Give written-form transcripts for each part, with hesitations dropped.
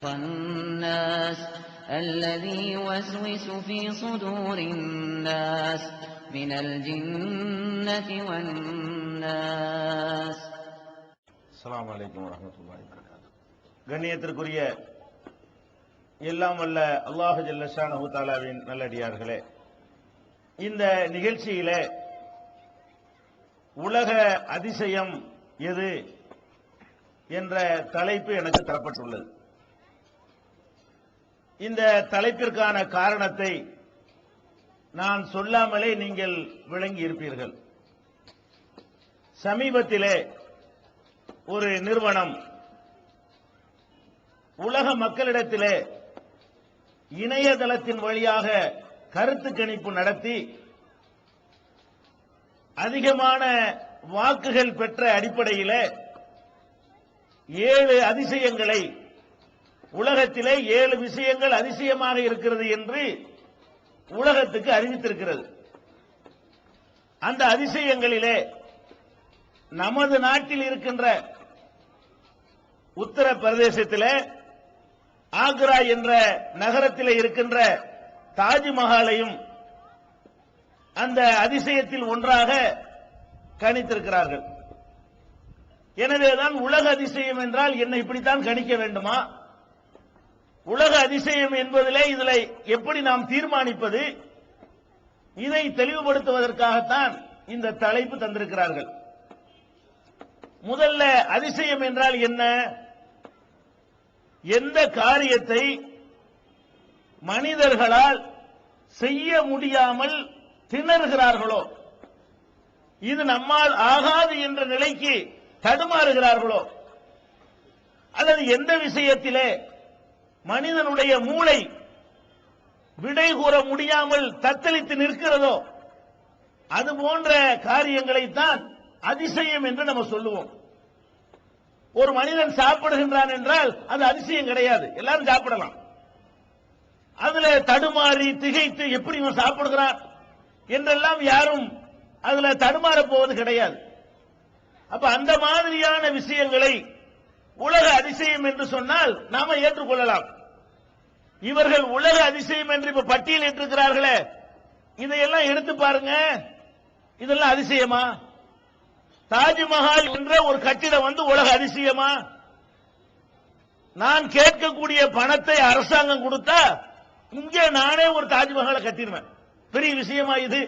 الناس الذي يوسوس في صدور الناس من الجنة والناس. அஸ்ஸலாமு அலைக்கும் வரஹ்மத்துல்லாஹி வபரகாத்துஹு. கண்ணியத்திற்குரிய எல்லாம் வல்ல அல்லாஹ் ஜல்ல ஷானஹு தஆலாவின் நல்லடியார்களே, இந்த நிகழ்ச்சியிலே உலக அதிசயம் எது என்ற தலைப்பு எனக்கு தரப்பட்டுள்ளது. இந்த தலைப்பிற்கான காரணத்தை நான் சொல்லாமலே நீங்கள் விளங்கி இருப்பீர்கள். சமீபத்திலே ஒரு நிறுவனம் உலக மக்களிடத்திலே இணையதளத்தின் வழியாக கருத்து கணிப்பு நடத்தி அதிகமான வாக்குகள் பெற்ற அடிப்படையிலே 7 அதிசயங்களை, உலகத்திலே 7 விஷயங்கள் அதிசயமாக இருக்கிறது என்று உலகத்துக்கு அறிவித்திருக்கிறது. அந்த அதிசயங்களிலே நமது நாட்டில் இருக்கின்ற உத்தரப்பிரதேசத்திலே ஆக்ரா என்ற நகரத்திலே இருக்கின்ற தாஜ்மஹாலையும் அந்த அதிசயத்தில் ஒன்றாக கணித்திருக்கிறார்கள். எனவேதான் உலக அதிசயம் என்றால் என்ன, இப்படித்தான் கணிக்க வேண்டுமா? உலக அதிசயம் என்பதிலே இதில் எப்படி நாம் தீர்மானிப்பது? இதை தெளிவுபடுத்துவதற்காகத்தான் இந்த தலைப்பு தந்திருக்கிறார்கள். முதல்ல அதிசயம் என்றால் என்ன? எந்த காரியத்தை மனிதர்களால் செய்ய முடியாமல் திணறுகிறார்களோ, இது நம்மால் ஆகாது என்ற நிலைக்கு தடுமாறுகிறார்களோ, அல்லது எந்த விஷயத்திலே மனிதனுடைய மூளை விடை கூற முடியாமல் தத்தளித்து நிற்கிறதோ, அது போன்ற காரியங்களைத்தான் அதிசயம் என்று நம்ம சொல்லுவோம். ஒரு மனிதன் சாப்பிடுகின்றான் என்றால் அது அதிசயம் கிடையாது, எல்லாரும் சாப்பிடலாம். அதுல தடுமாறி திகைத்து எப்படி இவன் சாப்பிடுகிறான் என்றெல்லாம் யாரும் அதுல தடுமாற போவது கிடையாது. அப்ப அந்த மாதிரியான விஷயங்களை உலக அதிசயம் என்று சொன்னால் நாம ஏற்றுக்கொள்ளலாம். இவர்கள் உலக அதிசயம் என்று இப்ப பட்டியலிட்டிருக்கிறார்களே, இதையெல்லாம் எடுத்து பாருங்க. இதெல்லாம் அதிசயமா? தாஜ்மஹால் என்ற ஒரு கட்டிடம் வந்து உலக அதிசயமா? நான் கேட்கக்கூடிய பணத்தை அரசாங்கம் கொடுத்தா இங்கே நானே ஒரு தாஜ்மஹாலை கட்டிடுவேன். பெரிய விஷயமா இது?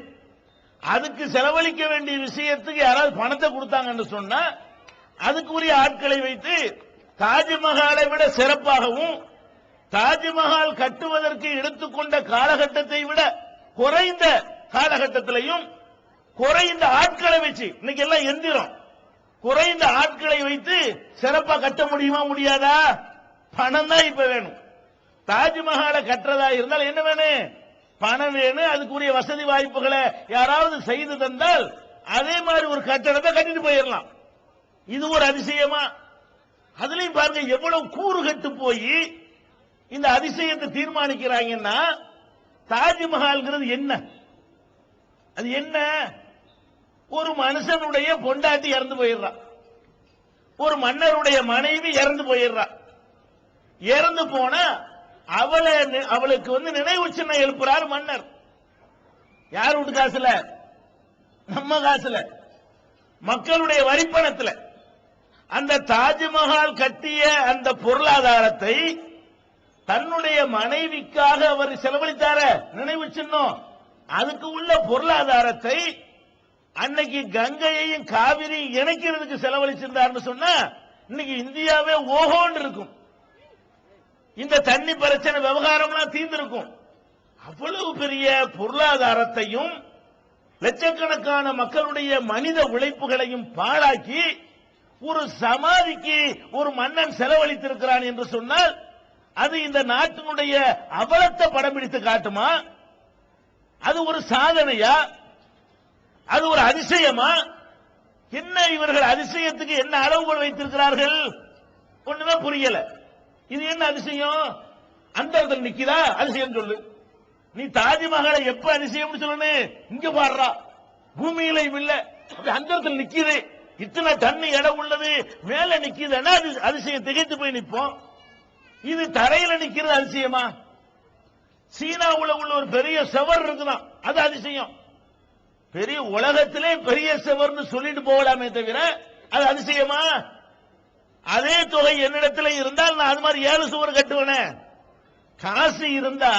அதுக்கு செலவழிக்க வேண்டிய விஷயத்துக்கு யாராவது பணத்தை கொடுத்தாங்கன்னு சொன்னா அதுக்குரிய ஆட்களை வைத்து தாஜ்மஹாலை விட சிறப்பாகவும், தாஜ்மஹால் கட்டுவதற்கு எடுத்துக்கொண்ட காலகட்டத்தை விட குறைந்த காலகட்டத்திலையும் குறைந்த ஆட்களை வச்சு, இன்னைக்கு எல்லாம் எந்திரம், குறைந்த ஆட்களை வைத்து சிறப்பா கட்ட முடியுமா? முடியாதா? பணம் தான் இப்ப வேணும். தாஜ்மஹாலை கட்டுறதா இருந்தால் என்ன வேணும்? பணம் வேணும். அதுக்குரிய வசதி வாய்ப்புகளை யாராவது செய்து தந்தால் அதே மாதிரி ஒரு கட்டடத்தை கட்டிட்டு போயிடலாம். இது ஒரு அதிசயமா? அதுலயும் பாருங்க எவ்வளவு கூறு கட்டு போய் இந்த அதிசயத்தை தீர்மானிக்கிறாங்கன்னா, தாஜ்மஹால்ங்கிறது என்ன? அது என்ன? ஒரு மனுஷனுடைய பொண்டாட்டி இறந்து போயிடுறான், ஒரு மன்னருடைய மனைவி இறந்து போயிடுறான். இறந்து போனா அவளுக்கு நினைவு சின்னம் எழுப்புறார் மன்னர். யார் வீட்டு காசுல? நம்ம காசுல, மக்களுடைய வரிப்பணத்துல. அந்த தாஜ்மஹால் கட்டிய அந்த பொருளாதாரத்தை தன்னுடைய மனைவிக்காக அவர் செலவழித்தார நினைவு சின்னம், அதுக்கு உள்ள பொருளாதாரத்தை அன்னைக்கு கங்கையையும் காவிரியும் இணைக்கிறதுக்கு செலவழிச்சிருந்தார்னு சொன்னா இன்னைக்கு இந்தியாவே ஓஹோன்னு இருக்கும். இந்த தண்ணி பிரச்சனை விவகாரம்லாம் தீர்ந்திருக்கும். அவ்வளவு பெரிய பொருளாதாரத்தையும் லட்சக்கணக்கான மக்களுடைய மனித உழைப்புகளையும் பாழாக்கி ஒரு சமாதிக்கு ஒரு மன்னன் செலவழித்திருக்கிறான் என்று சொன்னால் அது இந்த நாட்டினுடைய அவலத்தை படம் பிடித்து காட்டுமா? அது ஒரு சாதனையா? அது ஒரு அதிசயமா? என்ன இவர்கள் அதிசயத்துக்கு என்ன அளவுகள் வைத்திருக்கிறார்கள்? ஒண்ணுமே புரியல. இது என்ன அதிசயம்? அந்த இடத்துல நிக்கிறா அதிசயம் சொல்லு. நீ தாஜ்மஹாலை எப்ப அதிசயம் சொல்லணும்? இங்க பாடுறா, பூமியில இல்ல, அந்த இடத்துல நிக்குது, இத்தனை டன் இடம் உள்ளது, மேல நிக்குதுன்னா அதிசயம் திகைத்து போய் நிற்போம். இது தரையில நிக்கிறது அதிசயமா? சீனாவுல உள்ள ஒரு பெரிய செவர் இருக்குதான், அது அதிசயம். பெரிய உலகத்திலே பெரிய செவர்னு சொல்லிட்டு போகலாமே தவிர அது அதிசயமா? அதே தொகை என்னிடத்துல இருந்தால் நான் அது மாதிரி 7 சுவர் கட்டுவேனே. காசு இருந்தா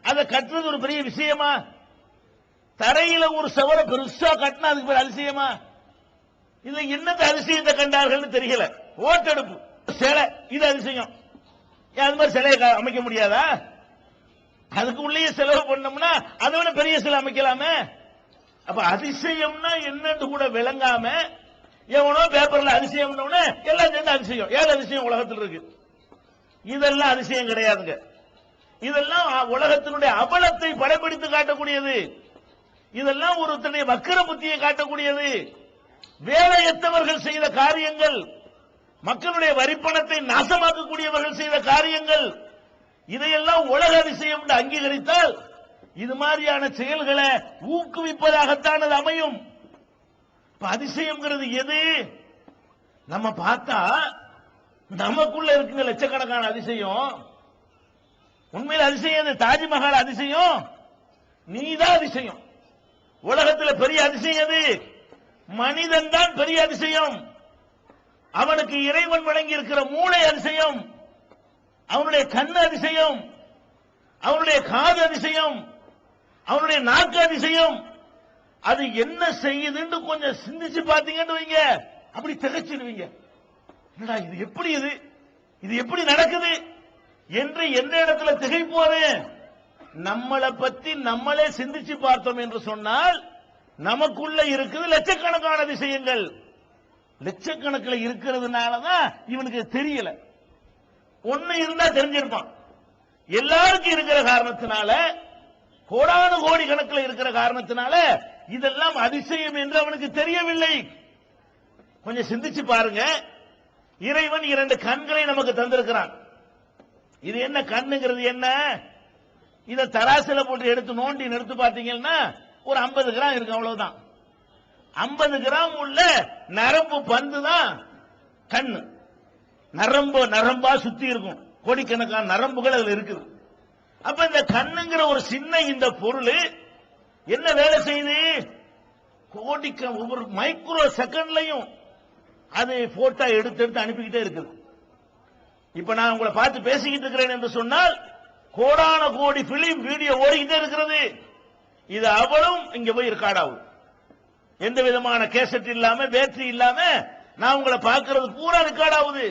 அதை கட்டுறது ஒரு பெரிய விஷயமா? தரையில ஒரு செவரை பெருசா கட்டினா அதுக்கு பேர் அதிசயமா? இதுல என்னத்த அதிசயத்தை கண்டார்கள் தெரியல. ஓட்டெடுப்பு சிலை, இது அதிசயம். அது மாதிரி சிலையை அமைக்க முடியாதா? அதுக்கு உள்ளே செலவு பண்ணோம்னா அதை விட பெரிய சிலை அமைக்கலாமே. அப்ப அதிசயம்னா என்னன்னு கூட விளங்காம எவனோ பேப்பர்ல அதிசயம் எல்லாம் சேர்ந்து அதிசயம். 7 அதிசயம் உலகத்தில் இருக்கு. இதெல்லாம் அதிசயம் கிடையாதுங்க. இதெல்லாம் உலகத்தினுடைய அவலத்தை படப்பிடித்து காட்டக்கூடியது. இதெல்லாம் ஒருத்தருடைய வக்கர புத்தியை காட்டக்கூடியது. வேலையற்றவர்கள் செய்த காரியங்கள், மக்களுடைய வரிப்பணத்தை நாசமாக்கக்கூடியவர்கள் செய்த காரியங்கள், இதையெல்லாம் உலக அதிசயம் என்று அங்கீகரித்தால் இது மாதிரியான செயல்களை ஊக்குவிப்பதாகத்தான் அது அமையும். அதிசயம்ங்கிறது எது? நம்ம பார்த்தா நமக்குள்ள இருக்குங்க லட்சக்கணக்கான அதிசயம். உண்மையில் அதிசயம் தாஜ்மஹால் அதிசயம், நீதான் அதிசயம். உலகத்தில் பெரிய அதிசயம் எது? மனிதன் தான் பெரிய அதிசயம். அவனுக்கு இறைவன் வழங்கி இருக்கிற மூளை அதிசயம், அவனுடைய கண் அதிசயம், அவனுடைய காது அதிசயம், அவனுடைய நாக்கு அதிசயம். அது என்ன செய்யுதுன்னு கொஞ்சம் சிந்திச்சு பார்த்தீங்கன்னு வைங்க, அப்படி திகைச்சிடுவீங்க. என்னடா இது, எப்படி இது எப்படி நடக்குது என்று எந்த இடத்துல திகைப்போது? நம்மளை பத்தி நம்மளே சிந்திச்சு பார்த்தோம் என்று சொன்னால் நமக்குள்ள இருக்குது லட்சக்கணக்கான விஷயங்கள். லட்சக்கணக்கில் இருக்கிறதுனாலதான் இவனுக்கு தெரியல. ஒண்ணு இருந்தா தெரிஞ்சிருப்பான். எல்லாருக்கும் இருக்கிற காரணத்தினால, கோடானு கோடி கணக்கில் இருக்கிற காரணத்தினால இதெல்லாம் அதிசயம் என்று அவனுக்கு தெரியவில்லை. கொஞ்சம் சிந்திச்சு பாருங்க. இறைவன் 2 கண்களை நமக்கு தந்திருக்கிறான். இது என்ன கண்ணுங்கிறது? என்ன, இதை தராசில போட்டு எடுத்து நோண்டி எடுத்து பார்த்தீங்கன்னா ஒரு 50 கிராம் இருக்கு, அவ்வளவுதான். 50 கிராம் உள்ள நரம்பு பந்து தான் கண்ணு. நரம்பா சுத்தி இருக்கும், கோடிக்கணக்கான நரம்புகள் அதுல இருக்குது. அப்ப இந்த கண்ணுங்கிற ஒரு சின்ன இந்த பொருள் என்ன வேலை செய்யுது? ஒவ்வொரு மைக்ரோ செகண்ட்லையும் அது போட்டோ எடுத்து அனுப்பிக்கிட்டே இருக்குது. இப்ப நான் உங்களை பார்த்து பேசிக்கிட்டு இருக்கிறேன் என்று சொன்னால் கோடான கோடி பிலிம் வீடியோ ஓடிக்கிட்டே இருக்கிறது. இது அவளும் இங்க போய் ரெக்கார்ட் ஆகுது. எந்த விதமான கேசட் இல்லாம, பேட்டரி இல்லாம நான் உங்களை பார்க்கிறது பூரா ரெக்கார்ட் ஆகுது.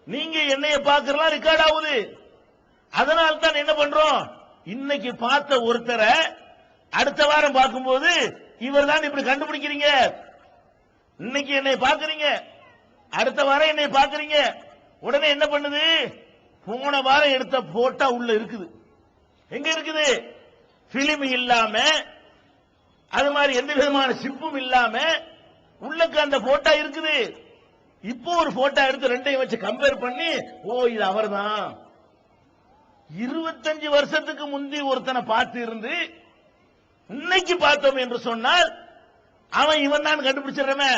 நீங்க என்னைய பார்க்கலாம் ரெக்கார்ட் ஆகுது. அதனால தான் என்ன பண்றோம், இன்னைக்கு பார்த்த ஒருத்தரை அடுத்த வாரம் பார்க்கும்போது இவர் தான் இப்படி கண்டுபிடிக்கிறீங்க. இன்னைக்கு என்னை பார்க்கறீங்க, அடுத்த வாரம் என்னை பார்க்கறீங்க. உடனே என்ன பண்ணுது? போன வாரம் எடுத்த போட்டோ உள்ள இருக்குது. எங்க இருக்குது? பிலிம் இல்லாம, அது மாதிரி எந்த விதமான சிப்பும் இல்லாம உள்ளக்கு அந்த போட்டோ இருக்குது. இப்போ ஒரு போட்டோ எடுத்து ரெண்டையும் வச்சு கம்பேர் பண்ணி, ஓ இது அவர்தான். 25 வருஷத்துக்கு முந்தி ஒருத்தனை பார்த்து இருந்து இன்னைக்கு பார்த்தோம் என்று சொன்னால் அவன் இவன் தான் கண்டுபிடிச்சிடறமே.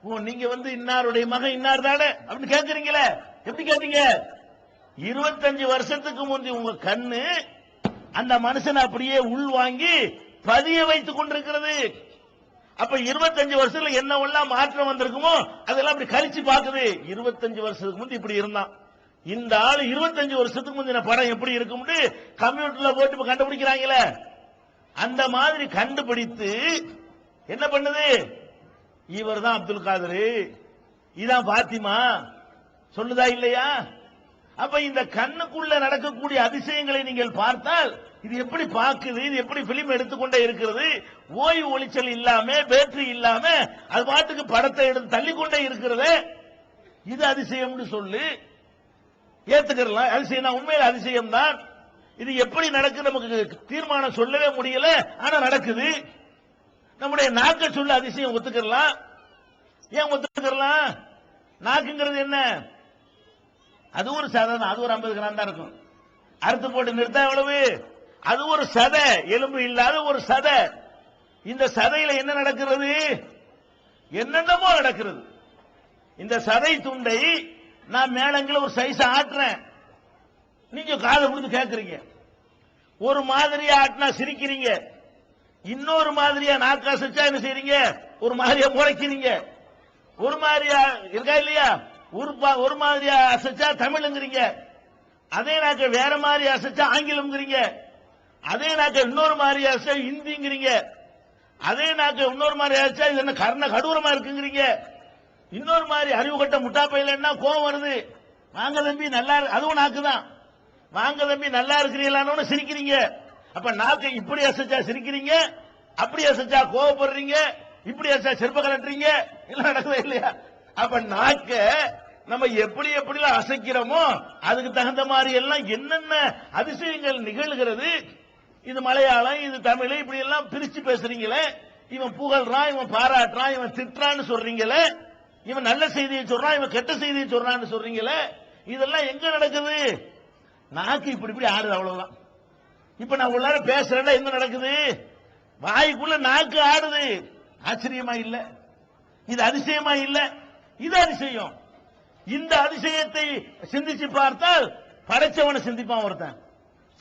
ஓ நீங்க இன்னாருடைய மகன் இன்னார் தானே அப்படின்னு கேட்கறீங்களே. எப்படி கேட்டீங்க? 25 வருஷத்துக்கு முந்தி உங்க கண்ணு அந்த மனுஷனை அப்படியே உள் வாங்கி பதிய வைத்துக் கொண்டிருக்கிறது. அப்ப 25 வருஷத்துல என்னவெல்லாம் மாற்றம் வந்திருக்குமோ அதெல்லாம் அப்படி கழிச்சு பாக்குது. 25 வருஷத்துக்கு முந்தி இப்படி இருந்தான், இந்த ஆளு 25 வருஷத்துக்கு முந்தின படம் எப்படி இருக்கும்னு கம்ப்யூட்டர்ல போட்டு கண்டுபிடிக்கிறாங்களே. அந்த மாதிரி கண்டுபிடித்து என்ன பண்ணுது? இவர் தான் அப்துல் காதர், இதான் பாத்திமா சொல்லுதா இல்லையா? அப்ப இந்த கண்ணுக்குள்ள நடக்கக்கூடிய அதிசயங்களை நீங்கள் பார்த்தால் இது எப்படி பார்க்குது, இது எப்படி பிலிம் எடுத்துக்கொண்டே இருக்கிறது, ஓய்வு ஒளிச்சல் இல்லாம, பேட்டரி இல்லாம அது பாட்டுக்கு படத்தை எடுத்து தள்ளிக்கொண்டே இருக்கிறது. இது அதிசயம்னு சொல்லு, ஏத்துக்கலாம். அதிசயம் உண்மையில் அதிசயம் தான். இது எப்படி நடக்குது நமக்கு தீர்மானம் சொல்லவே முடியல, ஆனா நடக்குது. நம்முடைய நாக்க சொல்ல அதிசயம் ஒத்துக்கலாம். ஏன் ஒத்துக்கலாம்? நாக்குங்கிறது என்ன? அது ஒரு சதை தான், அது ஒரு 50 கிராம் தான் இருக்கும். அறுத்து போட்டு நிறுத்தா எவ்வளவு? அது ஒரு சதை, எலும்பு இல்லாத ஒரு சதை. இந்த சதையில என்ன நடக்கிறது? என்னென்னமோ நடக்கிறது. இந்த சதை துண்டை நான் மேலங்கில ஒரு சைஸ் ஆட்டுறேன், நீங்க காதை கொடுத்து கேட்கறீங்க. ஒரு மாதிரியா ஆட்டினா சிரிக்கிறீங்க, இன்னொரு மாதிரியா நாக்கு அசைச்சா என்ன செய்றீங்க? ஒரு மாதிரியா முறைக்கிறீங்க. ஒரு மாதிரியா இருக்கா இல்லையா? ஒரு மாதிரியா அசைச்சா தமிழ்ங்கிறீங்க, அதே நாக்க வேற மாதிரி அசைச்சா ஆங்கிலம்ங்கிறீங்க, அதே நாக்க இன்னொரு மாதிரி அசைச்சா ஹிந்திங்கிறீங்க, அதே நாக்க இன்னொரு மாதிரி அசைச்சா இது என்ன கர்ண கடூரமா இருக்குங்கிறீங்க, இன்னொரு மாதிரி அறிவு கட்ட முட்டா பையலன்னா கோவம் வருது. வாங்க தம்பி நல்லா அதுவும் நாக்கு தான். வாங்க தம்பி நல்லா இருக்கிறீங்களான்னு சிரிக்கிறீங்க. அப்ப நாக்கை இப்படி அசைச்சா சிரிக்கிறீங்க, அப்படி அசைச்சா கோவப்படுறீங்க, இப்படி அசைச்சா செருப்ப கலட்டுறீங்க. எல்லாம் நடக்குதா இல்லையா? அப்ப நாக்க நம்ம எப்படி எப்படிலாம் அசைக்கிறோமோ அதுக்கு தகுந்த மாதிரி எல்லாம் என்னென்ன அதிசயங்கள் நிகழ்கிறது. இது மலையாளம், இது தமிழ், இப்படி எல்லாம் பிரிச்சு பேசுறீங்களே. இவன் புகழ்றான், இவன் பாராட்டுறான், இவன் திட்டுறான்னு சொல்றீங்களே, இவன் நல்ல செய்தியை சொல்றான், இவன் கெட்ட செய்தியை சொல்றான்னு சொல்றீங்களே. இதெல்லாம் எங்க நடக்குது? நாக்கு இப்படி இப்படி ஆடுது, அவ்வளவுதான். இப்ப நான் உள்ளார பேசுறேன், என்ன நடக்குது? வாய்க்குள்ள நாக்கு ஆடுது. ஆச்சரியமா இல்ல? இது அதிசயமா இல்ல? இது அதிசயம். இந்த அதிசயத்தை சிந்திச்சு பார்த்தால் படைச்சவனை சிந்திப்பான் ஒருத்தன்,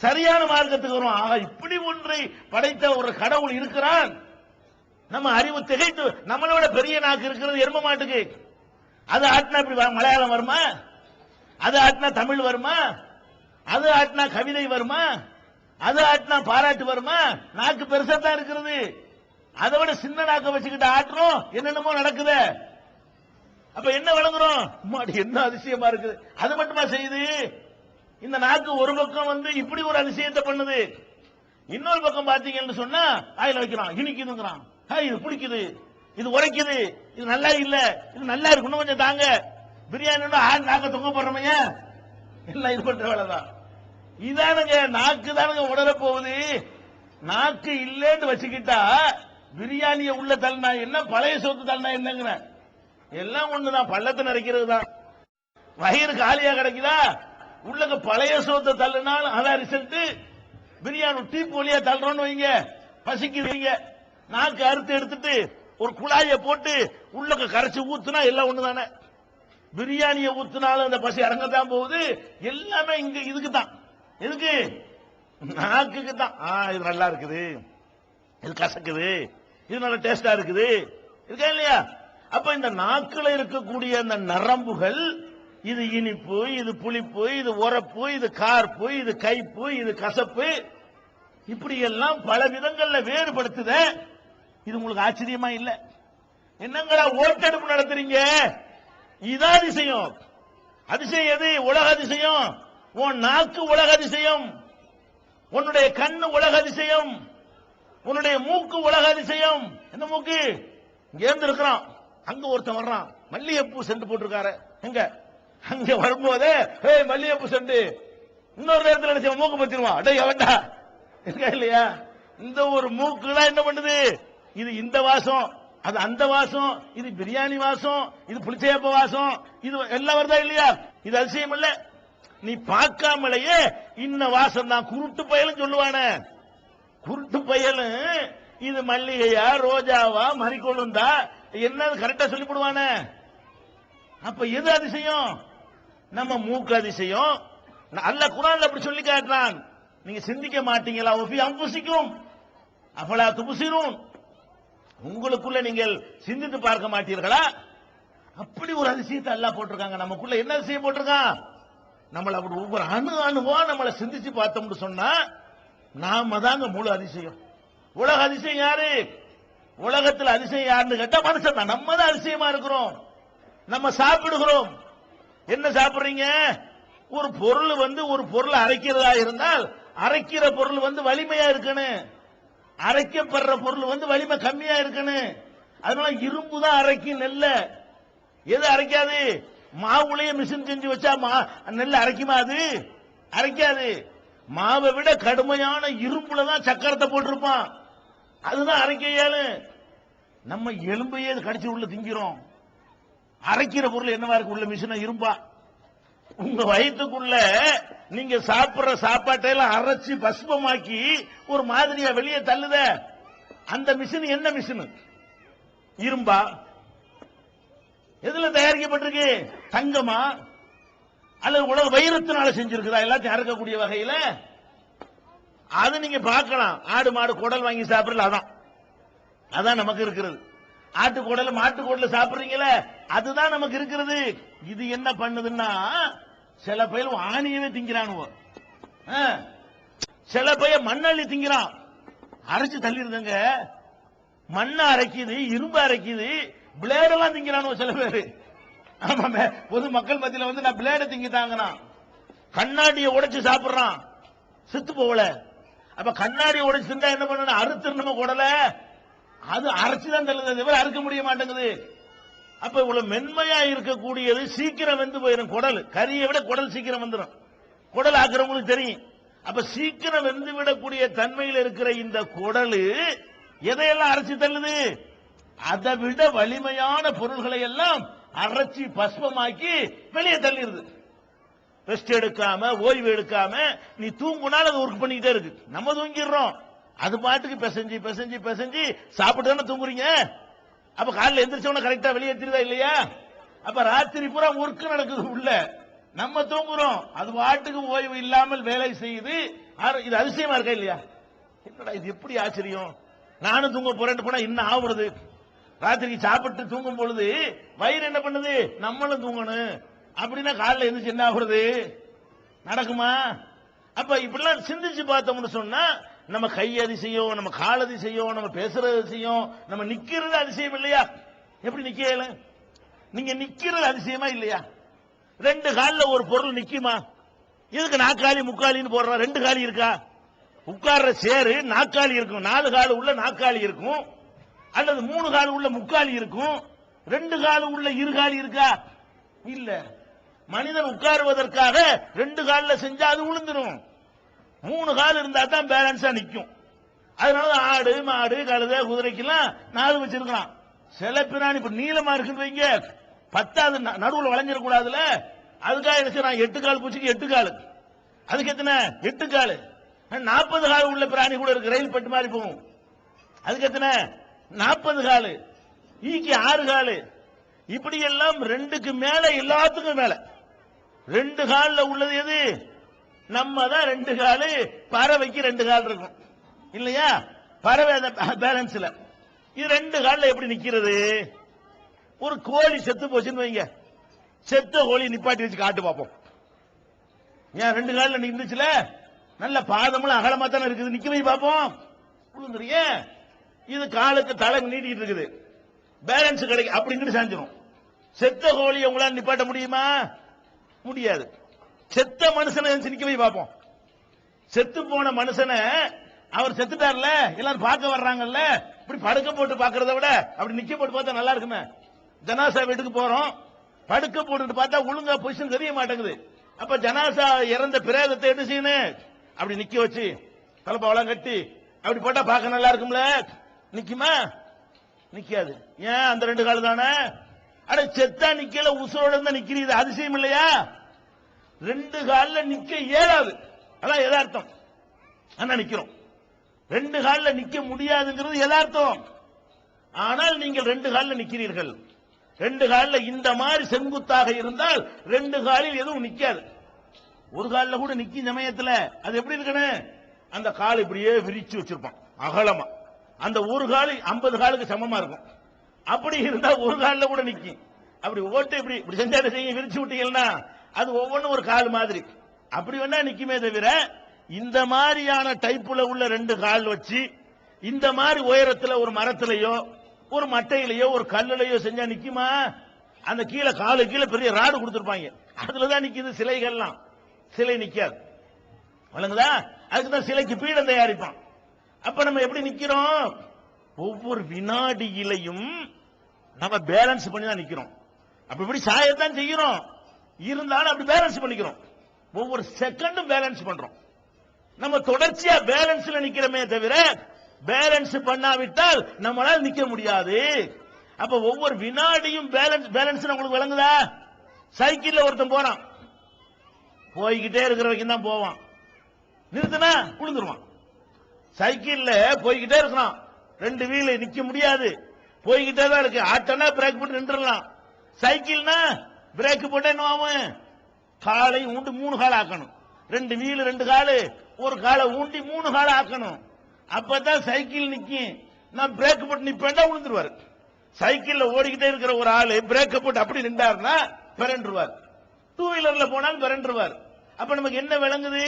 சரியான மார்க்கத்துக்கு வருவான். ஆக இப்படி ஒன்றை படைத்த ஒரு கடவுள் இருக்கிறான். நம்ம அறிவு திகைத்து, நம்மளோட பெரிய நாக்கு இருக்கிறது எரும மாட்டுக்கு. அது ஆட்டினா இப்படி மலையாளம் வருமா? அது ஆட்டினா தமிழ் வருமா? அது ஆட்டினா கவிதை வருமா? அது ஆட்டினா பாராட்டு வருமா? நாக்கு பெருசா தான் இருக்கிறது. அதை விட சின்ன நாக்க வச்சுக்கிட்டு ஆட்டுறோம், என்னென்னமோ நடக்குது. அப்ப என்ன வழங்குறோம்? என்ன அதிசயமா இருக்குது. அது மட்டுமா செய்யுது? இந்த நாக்கு ஒரு பக்கம் இப்படி ஒரு அதிசயத்தை பண்ணுது, இன்னொரு பக்கம் பாத்தீங்கன்னு சொன்னா ஆயில வைக்கிறான், இனிக்குதுங்கிறான், இது பிடிக்குது, இது உரைக்குது, இது நல்லா இல்ல, இது நல்லா இருக்கு, இன்னும் கொஞ்சம் தாங்க. பிரியாணி நாக்க தொங்க போடுறமைய எல்லாம் இது பண்ற வேலைதான். இதானுங்க நாக்கு தானுங்க உடல போகுது. நாக்கு இல்லன்னு வச்சுக்கிட்டா பிரியாணிய உள்ள தள்ளினா என்ன, பழைய சோத்து தள்ளினா என்னங்கிற எல்லாம் ஒண்ணுதான், பள்ளத்தை நிறைக்கிறது தான். வயிறு காலியா கிடைக்குதா, உள்ளக பழைய சோத்தை தள்ளினாலும் அதான் ரிசல்ட். பிரியாணி டீப் வழியா தள்ளுறோம்னு வைங்க, பசிக்குதுங்க, நாக்கு அறுத்து எடுத்துட்டு ஒரு குழாய போட்டு உள்ளக கரைச்சு ஊத்துனா எல்லாம் ஒண்ணுதானே. பிரியாணியை ஊத்துனாலும் அந்த பசி இறங்கத்தான் போகுது. எல்லாமே இங்க இதுக்கு தான். எதுக்கு? நாக்குக்கு தான். இது நல்லா இருக்குது, இது கசக்குது, இது நல்ல டேஸ்டா இருக்குது, இருக்கா இல்லையா? அப்ப இந்த நாக்குல இருக்கக்கூடிய அந்த நரம்புகள், இது இனிப்பு, இது புளிப்பு, இது உரப்பு, இது கார்ப்பு, இது கைப்பு, இது கசப்பு, இப்படி எல்லாம் பல விதங்கள்ல வேறுபடுத்துத. இது உங்களுக்கு ஆச்சரியமா இல்ல? என்னங்களா ஓட்டெடுப்பு நடத்துறீங்க? இதான் அதிசயம். அதிசயம் எது? உலக அதிசயம். உன் நாக்கு உலக அதிசயம், உன்னுடைய கண்ணு உலக அதிசயம், உன்னுடைய மூக்கு உலக அதிசயம். என்ன மூக்கு? இங்க இருந்து இருக்கிறான், அங்க ஒருத்தன் வர்றான், மல்லிகைப்பூ சென்று போட்டிருக்காரு, எங்க அங்க வரும்போதே மல்லிகைப்பூ சென்று, இன்னொரு நேரத்தில் நினைச்ச மூக்கு பத்திருவான், அடே அவன்டா, இருக்கா இல்லையா? இந்த ஒரு மூக்கு தான் என்ன பண்ணுது? இது இந்த வாசம், அது அந்த வாசம், இது பிரியாணி வாசம், இது புளிச்சேப்ப வாசம், இது எல்லாம் வருதா இல்லையா? இது அதிசயம் இல்ல? நீ பார்க்காமலேயே இன்ன வாசம் தான். குருட்டு பயலும் சொல்லுவானே, குருட்டு பயலும் இது மல்லிகையா ரோஜாவா மறிக்கொழுந்தா என்ன கரெக்டா சொல்லிவிடுவானே. அப்ப எது அதிசயம்? நம்ம மூக்கு அதிசயம். அல்லாஹ் குர்ஆன்ல அப்படி சொல்லி காட்டுறான். நீங்க சிந்திக்க மாட்டீங்களா? ஒஃபி அன்புசிக்கும் அஃபலா துப்சிரூன், உங்களுக்குள்ள நீங்கள் சிந்தித்து பார்க்க மாட்டீர்களா? அப்படி ஒரு அதிசயத்தை அல்லாஹ் போட்டிருக்காங்க. நமக்குள்ள என்ன அதிசயம் போட்டிருக்கான்? நம்மள அப்படி ஒவ்வொரு அணுவா நம்மளை சிந்திச்சு பார்த்தோம்னு சொன்னா நாம தாங்க முழு அதிசயம். உலக அதிசயம் யாரு? உலகத்தில் அதிசயம் யாருன்னு கேட்டா மனுஷன் தான். நம்ம தான் அதிசயமா இருக்கிறோம். நம்ம சாப்பிடுகிறோம். என்ன சாப்பிடுறீங்க? ஒரு பொருள் ஒரு பொருள் அரைக்கிறதா இருந்தால் அரைக்கிற பொருள் வலிமையா இருக்கணும், அரைக்கப்படுற பொருள் வலிமை கம்மியா இருக்கணும். அதனால இரும்பு தான் அரைக்கும் நெல்ல. எது அரைக்காது? மாவுலயே மிஷின் செஞ்சு வச்சா நெல் அரைக்குமா? அது அரைக்காது. மாவை விட கடுமையான இரும்புல தான் சக்கரத்தை போட்டிருப்பான், அதுதான் அரைக்க இயலு. நம்ம எலும்பையே கடிச்சு உள்ள திங்கிறோம். அரைக்கிற பொருள் என்னவா இருக்கு? உள்ள மிஷினா இரும்பா. உங்க வயிற்றுக்குள்ள நீங்க சாப்பிடுற சாப்பாட்டை எல்லாம் அரைச்சு பஸ்பமாக்கி ஒரு மாதிரியா வெளியே தள்ளுத. அந்த மிஷின் என்ன மிஷின்? இரும்பா? எதுல தயாரிக்கப்பட்டிருக்கு? தங்கமா? அல்லது உலக வைரத்தினால செஞ்சிருக்குதா எல்லாத்தையும் அறுக்கக்கூடிய வகையில? அது நீங்க பார்க்கலாம். ஆடு மாடு குடல் வாங்கி சாப்பிடல, அதான் நமக்கு இருக்கிறது. ஆட்டு குடல் மாட்டு குடல் சாப்பிடுறீங்களே, அதுதான் நமக்கு இருக்கிறது. இது என்ன பண்ணுதுன்னா, சில பையன் ஆணியவே திங்கிறானுவோ, சில பையன் மண்ணள்ளி திங்கிறான். அரைச்சு தள்ளிருந்தங்க, மண்ணை அரைக்குது, இரும்பு அரைக்குது, பிளேடெல்லாம் திங்கிறானுவோ சில பேரு. ஆமா, பொது மக்கள் மத்தியில வந்து நான் பிளேட திங்கிட்டாங்கன்னா, கண்ணாடியை உடைச்சு சாப்பிடுறான், செத்து போகல. அப்ப கண்ணாடியை உடைச்சு தின்றா என்ன பண்ணணும்? அறுத்து நம்ம குடல, அது அரைச்சுதான் தள்ளுது, அறுக்க முடிய மாட்டேங்குது. அப்ப இவ்வளவு மென்மையா இருக்கக்கூடியது சீக்கிரம் வெந்து போயிடும். குடல் கறியை விட குடல் சீக்கிரம் வந்துடும். குடல் ஆக்குறவங்களுக்கு தெரியும். அப்ப சீக்கிரம் வெந்து விடக்கூடிய தன்மையில் இருக்கிற இந்த குடல் எதையெல்லாம் அரைச்சு தள்ளுது? அதை விட வலிமையான பொருள்களை எல்லாம் அரைச்சி பஸ்பமாக்கி வெளியே தள்ளிடுது. ரெஸ்ட் எடுக்காம, ஓய்வு எடுக்காம நீ தூங்குனாலும் அது ஒர்க் பண்ணிக்கிட்டே இருக்கு. நம்ம தூங்கிடுறோம், அது பாட்டுக்கு பிசைஞ்சு பிசைஞ்சு பிசைஞ்சு சாப்பிட்டு தானே தூங்குறீங்க. அப்ப காலையில் எந்திரிச்சவன கரெக்டா வெளியேற்றிருதா இல்லையா? அப்ப ராத்திரி பூரா ஒர்க் நடக்குது உள்ள, நம்ம தூங்குறோம், அது பாட்டுக்கு ஓய்வு இல்லாமல் வேலை செய்யுது. இது அதிசயமா இருக்கா இல்லையா? என்னடா இது, எப்படி ஆச்சரியம். நானும் தூங்க போறேன்னு போனா இன்னும் ஆகுறது. ராத்திரிக்கு சாப்பிட்டு தூங்கும் பொழுது வயிறு என்ன பண்ணுது? நம்மளும் தூங்கணும் அப்படின்னா காலையில் எந்திரிச்சு என்ன ஆகுறது? நடக்குமா? அப்ப இப்படிலாம் சிந்திச்சு பார்த்தோம்னு சொன்னா, நம்ம கை அதிசயம், நம்ம கால் அதிசயம், நம்ம பேசுறது அதிசயம், நம்ம நிக்கிறது அதிசயம் இல்லையா? எப்படி நிக்கல? நீங்க நிக்கிறது அதிசயமா இல்லையா? ரெண்டு காலில் ஒரு பொருள் நிக்குமா? இதுக்கு நாக்காளி முக்காலின்னு போடுறோம். ரெண்டு காலி இருக்கா? உட்கார்ற சேரு நாக்காளி இருக்கும், 4 காலு உள்ள நாக்காளி இருக்கும், அல்லது 3 காலு உள்ள முக்காலி இருக்கும். 2 காலு உள்ள இருகாலி இருக்கா? இல்ல. மனிதன் உட்காருவதற்காக 2 காலில் செஞ்சா அது விழுந்துரும். 3 கால் இருந்தா தான் பேலன்ஸா நிக்கும். அதனால ஆடு மாடு கழுதை குதிரைக்கெல்லாம் 4 வச்சிருக்கலாம். சில பிராணி இப்ப நீளமா இருக்குன்றீங்க, 10வது நடுவில் வளைஞ்சிடக்கூடாதுல, அதுக்காக என்ன செய்யறான்? 8 கால் பூச்சிக்கு 8 காலு, அதுக்கு எத்தனை? 8 காலு. 40 கால் உள்ள பிராணி கூட இருக்கு, ரயில் பட்டு மாதிரி போகும், அதுக்கு எத்தனை? 40 காலு. ஈக்கு 6 காலு. இப்படி எல்லாம் 2க்கு மேல, எல்லாத்துக்கும் மேல 2 கால்ல உள்ளது எது? நம்ம தான் 2 காலு. பறவைக்கு 2 கால் இருக்கும் இல்லையா? பறவை அந்த பேலன்ஸ்ல. இது 2 கால்ல எப்படி நிக்கிறது? ஒரு கோழி செத்து போச்சுன்னு வைங்க, செத்த கோழி நிப்பாட்டி வச்சு காட்டு பார்ப்போம். ஏன் 2 கால்ல நின்றுச்சுல, நல்ல பாதமெல்லாம் அகலமா தானே இருக்குது, நிக்க வை பார்ப்போம். விழுந்துருங்க. இது காலுக்கு தலை நீட்டிட்டு இருக்குது, பேலன்ஸ் கிடைக்கும், அப்படிங்கிட்டு சாஞ்சிரும். செத்த கோழியை உங்களால் நிப்பாட்ட முடியுமா? முடியாது. செத்த மனுஷனை நிக்க வை பார்ப்போம். செத்து போன மனுஷனை, அவர் செத்துட்டார்ல, எல்லாரும் பார்க்க வர்றாங்கல்ல, இப்படி படுக்க போட்டு பார்க்கறத விட அப்படி நிக்க போட்டு பார்த்தா நல்லா இருக்குமே. ஜனாசா வீட்டுக்கு போறோம், படுக்க போட்டு பார்த்தா ஒழுங்கா பொசிஷன் தெரிய மாட்டேங்குது. அப்ப ஜனாசா இறந்த பிரேதத்தை என்ன செய்யணும்? அப்படி நிக்க வச்சு தலைப்பாவெல்லாம் கட்டி அப்படி போட்டா பார்க்க நல்லா இருக்கும்ல. நிக்குமா? நிக்காது. ஏன்? அந்த 2 கால் தானே. அட செத்தா நிக்கல, உசுரோட இருந்தா நிக்கிறீது, அதிசயம் இல்லையா? 2 கால்ல நிக்க இயலாது, அதான் யதார்த்தம். ஆனா நிக்கிறோம். 2 கால்ல நிக்க முடியாதுங்கிறது யதார்த்தம். ஆனால் நீங்கள் 2 கால்ல நிக்கிறீர்கள். 2 கால்ல இந்த மாதிரி செங்குத்தாக இருந்தால் 2 காலில் எதுவும் நிக்காது. ஒரு காலில் கூட நிக்கும் சமயத்துல அது எப்படி இருக்கணும்? அந்த கால் இப்படியே விரிச்சு வச்சிருப்பான் அகலமா. அந்த ஒரு கால் 50 காலுக்கு சமமா இருக்கும். அப்படி இருந்தா ஒரு காலில் கூட நிக்கும். அப்படி ஓட்டு இப்படி இப்படி செஞ்சாலும் செய்ய, விரிச்சு விட்டீங்கன்னா அது ஒவ்வொன்றும் ஒரு கால் மாதிரி அப்படி வேணா நிக்குமே தவிர, இந்த மாதிரியான டைப்புல உள்ள 2 கால் வச்சு இந்த மாதிரி உயரத்துல ஒரு மரத்திலேயோ ஒரு மட்டையிலேயோ ஒரு கல்லுலையோ செஞ்சா நிக்குமா? அந்த கீழே காலு கீழே பெரிய ராடு கொடுத்திருப்பாங்க, அதுலதான் நிக்குது சிலைகள்லாம். சிலை நிக்காது. வழங்குதா? அதுக்குதான் சிலைக்கு பீடம் தயாரிப்பான். அப்ப நம்ம எப்படி நிக்கிறோம்? ஒவ்வொரு வினாடியிலையும் நம்ம பேலன்ஸ் பண்ணி தான் நிக்கிறோம். அப்ப இப்படி சாயத்தான் செய்கிறோம், இருந்தாலும் அப்படி பேலன்ஸ் பண்ணிக்கிறோம். ஒவ்வொரு செகண்டும் பேலன்ஸ் பண்றோம். நம்ம தொடர்ச்சியா பேலன்ஸ்ல நிக்கிறோமே தவிர, பேலன்ஸ் பண்ணாவிட்டால் நம்மளால நிக்க முடியாது. அப்ப ஒவ்வொரு வினாடியும் பேலன்ஸ் உங்களுக்கு விளங்குதா? சைக்கிள்ல ஒருத்தன் போறான், போய்கிட்டே இருக்கிற வரைக்கும் தான் போவான், நிறுத்தினா விழுந்துருவான். சைக்கிள்ல போய்கிட்டே இருக்கிறான், 2 வீல் நிக்க முடியாது, போய்கிட்டே தான் இருக்கு. ஆட்டோனா பிரேக் போட்டு நின்றுடலாம், சைக்கிள்னா பிரேக் போட்டா என்ன ஆகும்? காலை ஊண்டி 3 கால் ஆக்கணும். 2 வீல் 2 காலு, ஒரு காலை ஊண்டி 3 கால் ஆக்கணும். அப்பதான் சைக்கிள் நிக்கும். நான் பிரேக் போட்டு நிப்பேன்டா விழுந்துருவாரு. சைக்கிள்ல ஓடிக்கிட்டே இருக்கிற ஒரு ஆளு பிரேக் போட்டு அப்படி நின்றாருன்னா பிறண்டுருவார். 2 வீலர்ல போனாலும் பிறண்டுருவார். அப்ப நமக்கு என்ன விளங்குது?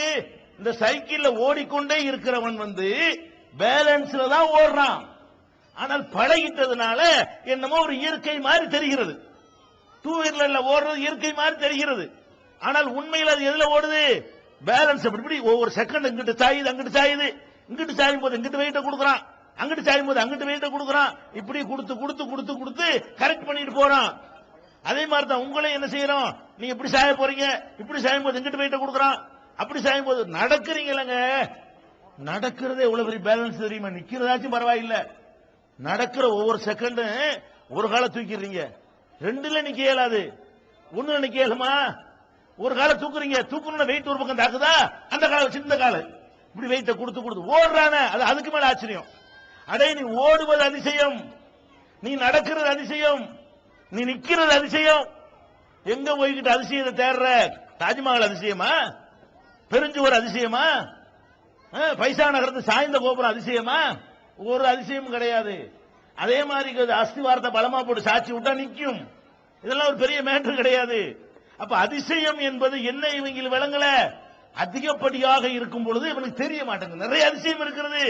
இந்த சைக்கிள்ல ஓடிக்கொண்டே இருக்கிறவன் பேலன்ஸ்ல தான் ஓடுறான். ஆனால் பழகிட்டதுனால என்னமோ ஒரு இயற்கை மாதிரி தெரிகிறது. 2 வீலர்ல ஓடுறது இயற்கை மாதிரி தெரிகிறது. ஆனால் உண்மையில் அது எதுல ஓடுது? பேலன்ஸ் அப்படி ஒவ்வொரு செகண்ட் இங்கிட்டு சாயுது, அங்கிட்டு சாயுது, இங்கிட்டு சாயும் போது இங்கிட்டு வெயிட்ட கொடுக்குறான், அங்கிட்டு சாயும் போது அங்கிட்டு வெயிட்ட கொடுக்குறான். இப்படி கொடுத்து கொடுத்து கொடுத்து கொடுத்து கரெக்ட் பண்ணிட்டு போறான். அதே மாதிரி தான் உங்களையும் என்ன செய்யறோம்? நீங்க இப்படி சாய போறீங்க, இப்படி சாயும் போது இங்கிட்டு வெயிட்ட கொடுக்குறான், அப்படி சாயும் போது நடக்கிறீங்களங்க. நடக்கிறதே எவ்வளவு பெரிய பேலன்ஸ் தெரியுமா? நிக்கிறதாச்சும் பரவாயில்ல. நடக்கிற ஒவ்வொரு செகண்டும் ஒரு காலை தூக்கிடுறீங்க, 2ல நிக்க இயலாது, 1ல நிக்க இயலுமா? ஒரு காலை தூக்குறீங்க, தூக்கணும் வெயிட் ஒரு பக்கம் தாக்குதா, அந்த காலை சின்ன காலை இப்படி வெயிட்ட கொடுத்து கொடுத்து ஓடுறான. அது அதுக்கு மேல ஆச்சரியம். அடே நீ ஓடுவது அதிசயம், நீ நடக்கிறது அதிசயம், நீ நிக்கிறது அதிசயம். எங்க போய்கிட்டு அதிசயத்தை தேடுற? தாஜ்மஹால் அதிசயமா? பெருஞ்சுவர் அதிசயமா? பைசா நகரத்து சாய்ந்த கோபுரம் அதிசயமா? ஒரு அதிசயமும் கிடையாது. அதே மாதிரி அஸ்திவாரத்தை பலமா போட்டு சாட்சி விட்டா நிக்கும். இதெல்லாம் ஒரு பெரிய மேட்டர் கிடையாது. அப்ப அதிசயம் என்பது என்ன இவங்க விளங்கல. அதிகப்படியாக இருக்கும் பொழுது இவனுக்கு தெரிய மாட்டேங்குது. நிறைய அதிசயம் இருக்கிறது.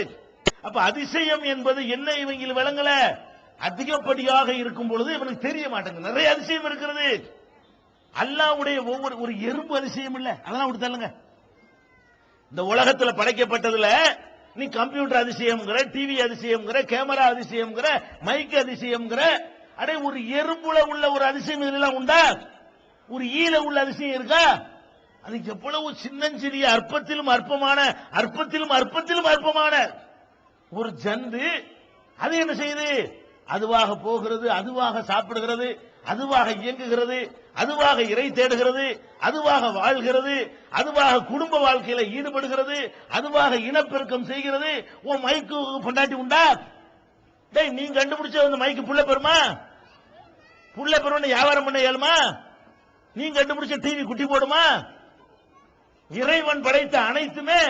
அப்ப அதிசயம் என்பது என்ன இவங்க விளங்கல. அதிகப்படியாக இருக்கும் பொழுது இவனுக்கு தெரிய மாட்டேங்குது. நிறைய அதிசயம் இருக்கிறது. அல்லாஹ்வுடைய ஒவ்வொரு ஒரு எறும்பு அதிசயம் இல்ல, அதெல்லாம் விட்டுதல்லுங்க. இந்த உலகத்துல படைக்கப்பட்டதுல நீ கம்ப்யூட்டர் அதிசயம்ங்கிற, டிவி அதிசயம்ங்கிற, கேமரா அதிசயம்ங்கிற, மைக் அதிசயம்ங்கிற, அடே ஒரு எறும்புல உள்ள ஒரு அதிசயம் இதெல்லாம் உண்டா? ஒரு ஈல உள்ள அதிசயம் இருக்கா? அதுக்கு எவ்வளவு சின்னஞ்சிறிய அற்பத்திலும் அற்பமான, அற்பத்திலும் அற்பத்திலும் அற்பமான ஒரு ஜந்து. அது என்ன செய்யுது? அதுவாக போகிறது, அதுவாக சாப்பிடுகிறது, அதுவாக இயங்குகிறது, அதுவாக இறை தேடுகிறது, அதுவாக வாழ்கிறது, அதுவாக குடும்ப வாழ்க்கையில ஈடுபடுகிறது, அதுவாக இனப்பெருக்கம் செய்கிறது. உன் மைக்கு பொண்டாட்டி உண்டா? டேய், நீ கண்டுபிடிச்ச அந்த மைக்கு புள்ள பெருமா? புள்ள பெருமா வியாபாரம் பண்ண இயலுமா? நீ கண்டுபிடிச்ச டிவி குட்டி போடுமா? இறைவன் படைத்த அனைத்துமே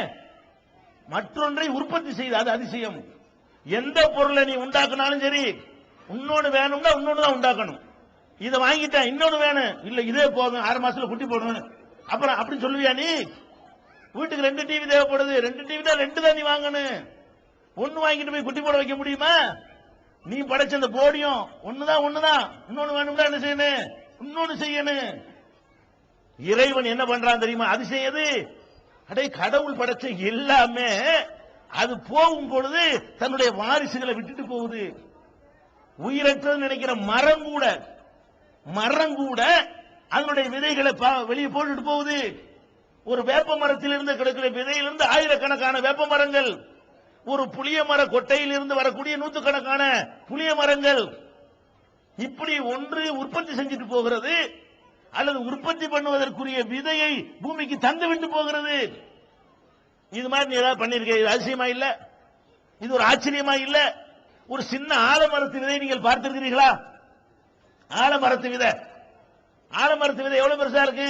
மற்றொன்றை உற்பத்தி செய்து, அது அதிசயம். எந்த பொருளை நீ உண்டாக்குனாலும் சரி, இன்னொன்னு வேணும்னா இன்னொன்னு தான் உண்டாக்கணும். இதை வாங்கிட்டேன், இன்னொன்னு வேணும், இல்ல இதே போதும் 6 மாசத்துல குட்டி போடணும், அப்புறம் அப்படி சொல்லுவியா? நீ வீட்டுக்கு 2 டிவி தேவைப்படுது, 2 டிவி தான் 2 தான் நீ வாங்கணும். 1 வாங்கிட்டு போய் குட்டி போட வைக்க முடியுமா? நீ படைச்ச அந்த போடியும் ஒண்ணுதான், இன்னொன்னு வேணும்னா என்ன செய்யணும்? இன்னொன்னு செய்யணும். இறைவன் என்ன பண்றான் தெரியுமா? அதிசயம் எது? அடே, கடவுள் படைச்ச எல்லாமே அது போகும் பொழுது தன்னுடைய வாரிசுகளை விட்டுட்டு போகுது. உயிரற்றது நினைக்கிற மரம் கூட அதனுடைய விதைகளை வெளியே போட்டுட்டு போகுது. ஒரு வேப்ப மரத்திலிருந்து கிடைக்கிற விதையிலிருந்து ஆயிரக்கணக்கான வேப்ப மரங்கள், ஒரு புளிய மர கொட்டையில் இருந்து வரக்கூடிய 100கணக்கான புளிய மரங்கள், இப்படி ஒன்று உற்பத்தி செஞ்சுட்டு போகிறது, அல்லது உற்பத்தி பண்ணுவதற்குரிய விதையை பூமிக்கு தந்து விட்டு போகிறது. இது மாதிரி நீ ஏதாவது பண்ணிருக்க? இது அதிசயமா இல்ல? இது ஒரு ஆச்சரியமா இல்ல? ஒரு சின்ன ஆலமரத்து விதை நீங்கள் பார்த்திருக்கிறீர்களா? ஆலமரத்து விதை எவ்வளவு பெருசா இருக்கு?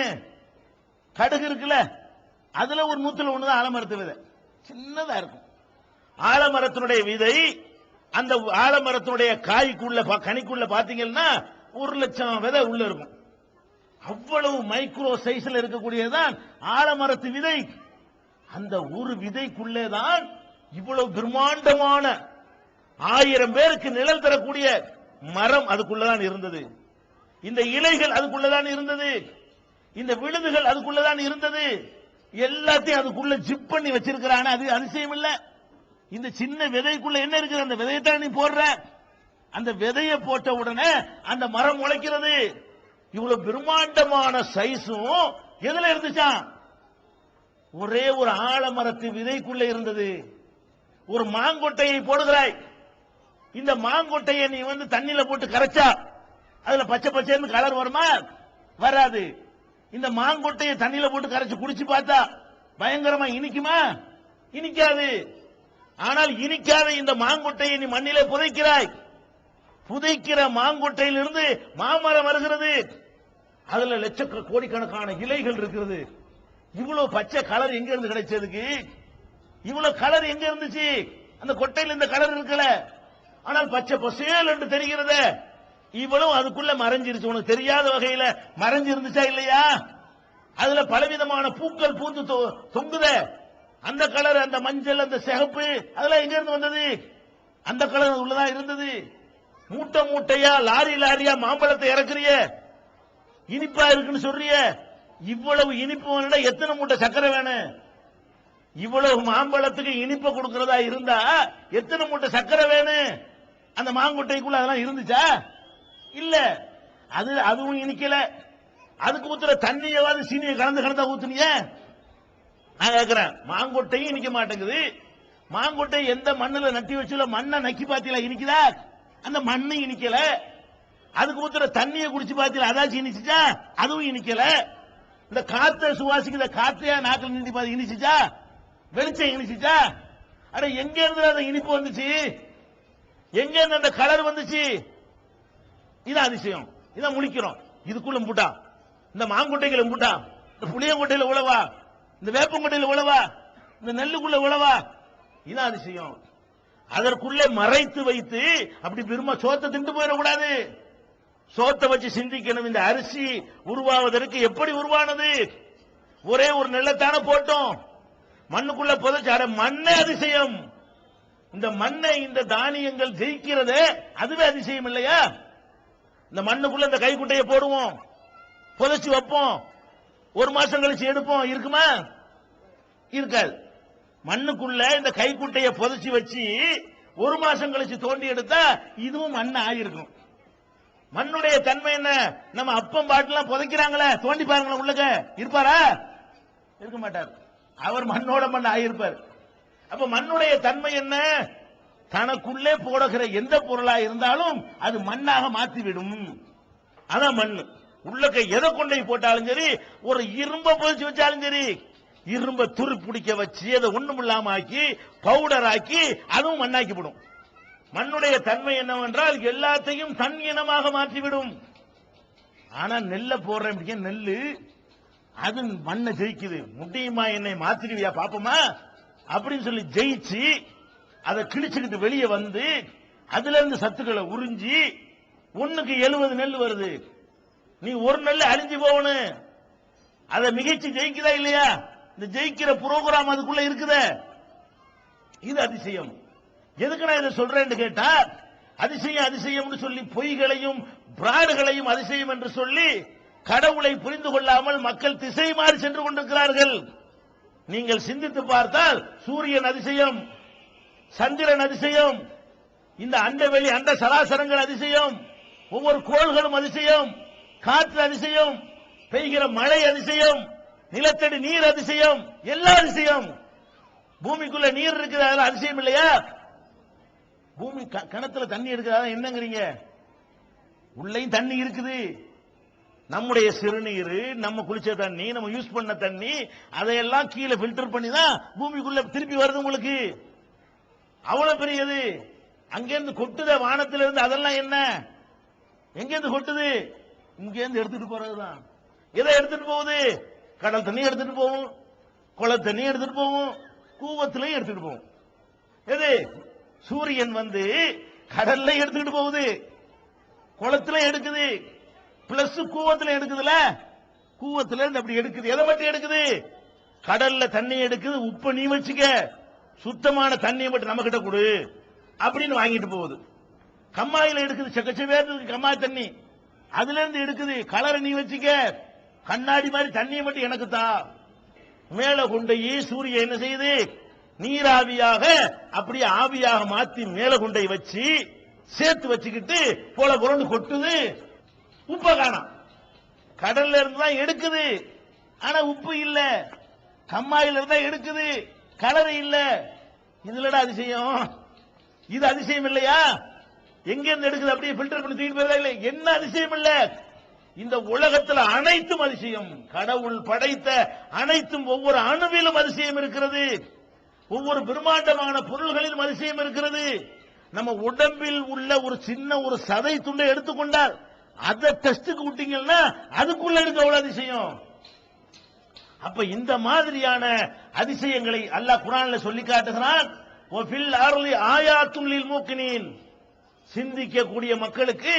கடுகு இருக்குல்ல, அதுல ஒரு 100ல 1 தான் ஆலமரத்து விதை, சின்னதா இருக்கும். ஆலமரத்தினுடைய விதை அந்த ஆலமரத்தினுடைய காய்க்குள்ள, கனிக்குள்ள பாத்தீங்கன்னா 1,00,000 விதை உள்ள இருக்கும். அவ்வளவு மைக்ரோ சைஸ்ல இருக்கக்கூடியதான் ஆலமரத்து விதை. அந்த ஒரு விதைக்குள்ளேதான் இவ்வளவு பிரம்மாண்டமான 1000 பேருக்கு நிழல் தரக்கூடிய மரம் அதுக்குள்ளதான் இருந்தது. இந்த இலைகள் அதுக்குள்ளதான் இருந்தது. இந்த விழுதுகள் அதுக்குள்ளதான் இருந்தது. எல்லாத்தையும் அதுக்குள்ள ஜிப் பண்ணி வச்சிருக்கிறான. அது அதிசயம் இல்ல? இந்த சின்ன விதைக்குள்ள என்ன இருக்குது? அந்த விதையத்தான் நீ போடுற. அந்த விதையை போட்ட உடனே அந்த மரம் முளைக்கிறது. இவ்வளவு பிரம்மாண்டமான சைஸும் எதுல இருந்துச்சான்? ஒரே ஒரு ஆலமரத்து விதைக்குள்ள இருந்தது. ஒரு மாங்கொட்டையை போடுகிறாய். இந்த மாங்கொட்டையை நீ தண்ணியில போட்டு கரைச்சா அதுல பச்சை பச்சைன்னு கலர் வருமா? வராது. இந்த மாங்கொட்டையை தண்ணியில போட்டு கரைச்சு குடிச்சு பார்த்தா பயங்கரமா இனிக்குமா? இனிக்காது. ஆனால் இனிக்காத இந்த மாங்கொட்டையை நீ மண்ணிலே புதைக்கிறாய். புதைக்கிற மாங்கொட்டையிலிருந்து மாமரம் வருகிறது. அதுல கோடிக்கணக்கான இலைகள் இருக்கிறது. இவ்வளவு பச்சை கலர் எங்க இருந்து கிடைச்சதுக்கு? இவ்வளவு கலர் எங்க இருந்துச்சு? அந்த கொட்டையில் இந்த கலர் இருக்கல, ஆனால் பச்சை பசேல் என்று தெரிகிறது. இவ்வளவு அதுக்குள்ள மறைஞ்சிருச்சு, உனக்கு தெரியாத வகையில மறைஞ்சிருந்துச்சா இல்லையா? அதுல பலவிதமான பூக்கள் பூந்து தொங்குத. அந்த கலர், அந்த மஞ்சள், அந்த சிகப்பு, அதெல்லாம் எங்க இருந்து வந்தது? அந்த கலர் உள்ளதான் இருந்தது. மூட்டை மூட்டையா லாரி லாரியா மாம்பழத்தை இறக்குறிய, இனிப்பா இருக்குன்னு சொல்றிய. இவ்வளவு இனிப்பு வேணும்னா எத்தனை மூட்டை சக்கரை வேணும்? இவ்வளவு மாம்பழத்துக்கு இனிப்பை கொடுக்கிறதா இருந்தா எத்தனை மூட்டை சக்கரை வேணும்? அந்த மாங்குட்டைக்குள்ள அதெல்லாம் இருந்துச்சா? இல்ல. அதுவும் இனிக்கல. அதுக்கு ஊத்துற தண்ணியவாது சீனியை கலந்தா ஊத்துனிய? நான் கேட்கிறேன், மாங்கொட்டையும் இனிக்க மாட்டேங்குது. மாங்கொட்டை எந்த மண்ணுல நட்டி வச்சுல மண்ணை நக்கி பாத்தீங்களா இனிக்குதா? அந்த மண்ணு இனிக்கல. அதுக்கு ஊத்துற தண்ணியை குடிச்சு பாத்தீங்களா அதாச்சும் இனிச்சுச்சா? அதுவும் இனிக்கல. இந்த காத்த சுவாசிக்கிற காத்தையா நாக்கில் நின்று பாத்து இனிச்சுச்சா? வெளிச்சம் இனிச்சுச்சா? அட எங்க இருந்து அந்த இனிப்பு வந்துச்சு? எங்க இருந்து அந்த கலர் வந்துச்சு? இது அதிசயம். இதான் முழிக்கிறோம். இதுக்குள்ள முட்டா, இந்த மாங்கொட்டைகளை முட்டா, இந்த புளியங்கொட்டையில உழவா, இந்த வேப்பங்கொட்டையில உழவா, இந்த நெல்லுக்குள்ள உழவா, இது அதிசயம். அதற்குள்ளே மறைத்து வைத்து அப்படி பெருமா சோத்தை திண்டு போயிடக்கூடாது. சோத்தை வச்சு சிந்திக்கணும். இந்த அரிசி உருவாவதற்கு எப்படி உருவானது? ஒரே ஒரு நெல்லத்தான போட்டோம், மண்ணுக்குள்ள புதைச்சாட மண்ணே அதிசயம். இந்த மண்ணை இந்த தானியங்கள் ஜெயிக்கிறது, அதுவே அதிசயம் இல்லையா? இந்த மண்ணுக்குள்ள இந்த கைக்குட்டையை போடுவோம், புதைச்சு வைப்போம், ஒரு மாசம் கழிச்சு எடுப்போம், இருக்குமா? இருக்காது. மண்ணுக்குள்ள இந்த கைக்குட்டையை புதைச்சு வச்சு ஒரு மாசம் கழிச்சு தோண்டி எடுத்தா இதுவும் மண் ஆயிருக்கும். மண்ணுடைய தன்மை என்ன? நம்ம அப்பம் பாட்டுலாம் புதைக்கிறாங்களே, தோண்டி பாருங்களேன், உள்ளக இருப்பாரா? இருக்க மாட்டார். அவர் மண்ணோட மண் ஆயிருப்பார். அப்ப மண்ணுடைய தன்மை என்ன? தனக்குள்ளே போடுகிற எந்த பொருளா இருந்தாலும் அது மண்ணாக மாற்றிவிடும். அதான் மண்ணு. உள்ளக்க எதை கொண்டை போட்டாலும் சரி, ஒரு இரும்ப புதைச்சு வச்சாலும் சரி, இரும்ப துரு பிடிக்க வச்சு அதை ஒண்ணும் இல்லாம ஆக்கி பவுடர் ஆக்கி அதுவும் மண்ணாக்கி விடும். மண்ணுடைய தன்மை என்னவென்றால் எல்லாத்தையும் தன் இனமாக மாற்றிவிடும். ஆனா நெல்ல போடுறேன், நெல்லு அது மண்ணை ஜெயிக்குது. முடியுமா என்னை மாத்திருவியா பாப்போமா அப்படின்னு சொல்லி ஜெயிச்சு அதை கிழிச்சுக்கிட்டு வெளியே வந்து அதுல இருந்து சத்துக்களை உறிஞ்சி ஒண்ணுக்கு 70 நெல் வருது. நீ ஒரு நெல் அழிஞ்சு போகணும். அதை மிகைச்சு ஜெயிக்குதா இல்லையா? இந்த ஜெயிக்கிற புரோகிராம் அதுக்குள்ள இருக்குத. இது அதிசயம். எதுக்கு நான் இதை சொல்றேன்னு கேட்டா, அதிசயம் அதிசயம் சொல்லி பொய்களையும் பிராடுகளையும் அதிசயம் என்று சொல்லி கடவுளை புரிந்து கொள்ளாமல் மக்கள் திசை மாறி சென்று கொண்டிருக்கிறார்கள். நீங்கள் சிந்தித்து பார்த்தால் சூரியன் அதிசயம், சந்திரன் அதிசயம், இந்த அண்டவெளி அண்ட சராசரங்கள் அதிசயம், ஒவ்வொரு கோள்களும் அதிசயம், காற்று அதிசயம், பெய்கிற மழை அதிசயம், நிலத்தடி நீர் அதிசயம், எல்லா அதிசயம். பூமிக்குள்ள நீர் இருக்குது, அதெல்லாம் அதிசயம் இல்லையா? பூமி கணத்துல தண்ணி எடுக்கிறதா என்னங்கிறீங்க? உள்ளேயும் தண்ணி இருக்குது. நம்முடைய சிறுநீர், நம்ம குளிச்ச தண்ணி, நம்ம யூஸ் பண்ண தண்ணி, அதையெல்லாம் கீழே பில்டர் பண்ணி தான் பூமிக்குள்ள திருப்பி வருது. உங்களுக்கு அவ்வளவு பெரியது. அங்கிருந்து கொட்டுத வானத்திலிருந்து, அதெல்லாம் என்ன? எங்கிருந்து கொட்டுது? இங்கிருந்து எடுத்துட்டு போறதுதான். எதை எடுத்துட்டு போகுது? கடல் தண்ணி எடுத்துட்டு போகும், குள தண்ணி எடுத்துட்டு போகும், கூவத்திலையும் எடுத்துட்டு போகும். எது? சூரியன் வந்து கடல்ல எடுத்துக்கிட்டு போகுது, குளத்துல எடுக்குது, பிளஸ் கூவத்துல எடுக்குதுல, கூவத்துல இருந்து அப்படி எடுக்குது. எதை மட்டும் எடுக்குது? கடல்ல தண்ணி எடுக்குது. உப்ப நீ வச்சுக்க, சுத்தமான தண்ணியை மட்டும் நம்ம கிட்ட கொடு அப்படின்னு வாங்கிட்டு போகுது. கம்மாயில எடுக்குது, செக்கச்சவேர் கம்மாய் தண்ணி, அதுல இருந்து எடுக்குது. கலரை நீ வச்சுக்க, கண்ணாடி மாதிரி தண்ணியை மட்டும் எனக்கு தா. மேல கொண்டு சூரியன் என்ன செய்யுது? நீராவியாக அப்படியே ஆவியாக மாத்தி மேல கொண்டை வச்சு சேர்த்து வச்சுக்கிட்டு போல புரண்டு கொட்டுது. உப்ப காணோம். கடல்ல இருந்து தான் எடுக்குது, ஆனா உப்பு இல்ல. கம்மாயில இருந்தா எடுக்குது, கலர் இல்ல. இதுலடா அதிசயம். இது அதிசயம் இல்லையா? எங்க இருந்து எடுக்குது? அப்படியே பில்டர் பண்ணி தூக்கிட்டு போறதா இல்ல? என்ன அதிசயம் இல்ல? இந்த உலகத்தில் அனைத்தும் அதிசயம். கடவுள் படைத்த அனைத்தும் ஒவ்வொரு அணுவிலும் அதிசயம் இருக்கிறது. ஒவ்வொரு பிரம்மாண்டமான பொருள்களிலும் அதிசயம் இருக்கிறது. நம்ம உடம்பில் உள்ள ஒரு சின்ன ஒரு சதை துண்டை எடுத்துக்கொண்டால் அதை டெஸ்டுக்கு விட்டீங்கன்னா அதுக்குள்ள இருக்க எவ்வளவு அதிசயம். அப்ப இந்த மாதிரியான அதிசயங்களை அல்லாஹ் குர்ஆன்ல சொல்லி காட்டுகிறான். வஃபில் அர்லி ஆயாத்துல் லில் மூக்கினீன், சிந்திக்கக்கூடிய மக்களுக்கு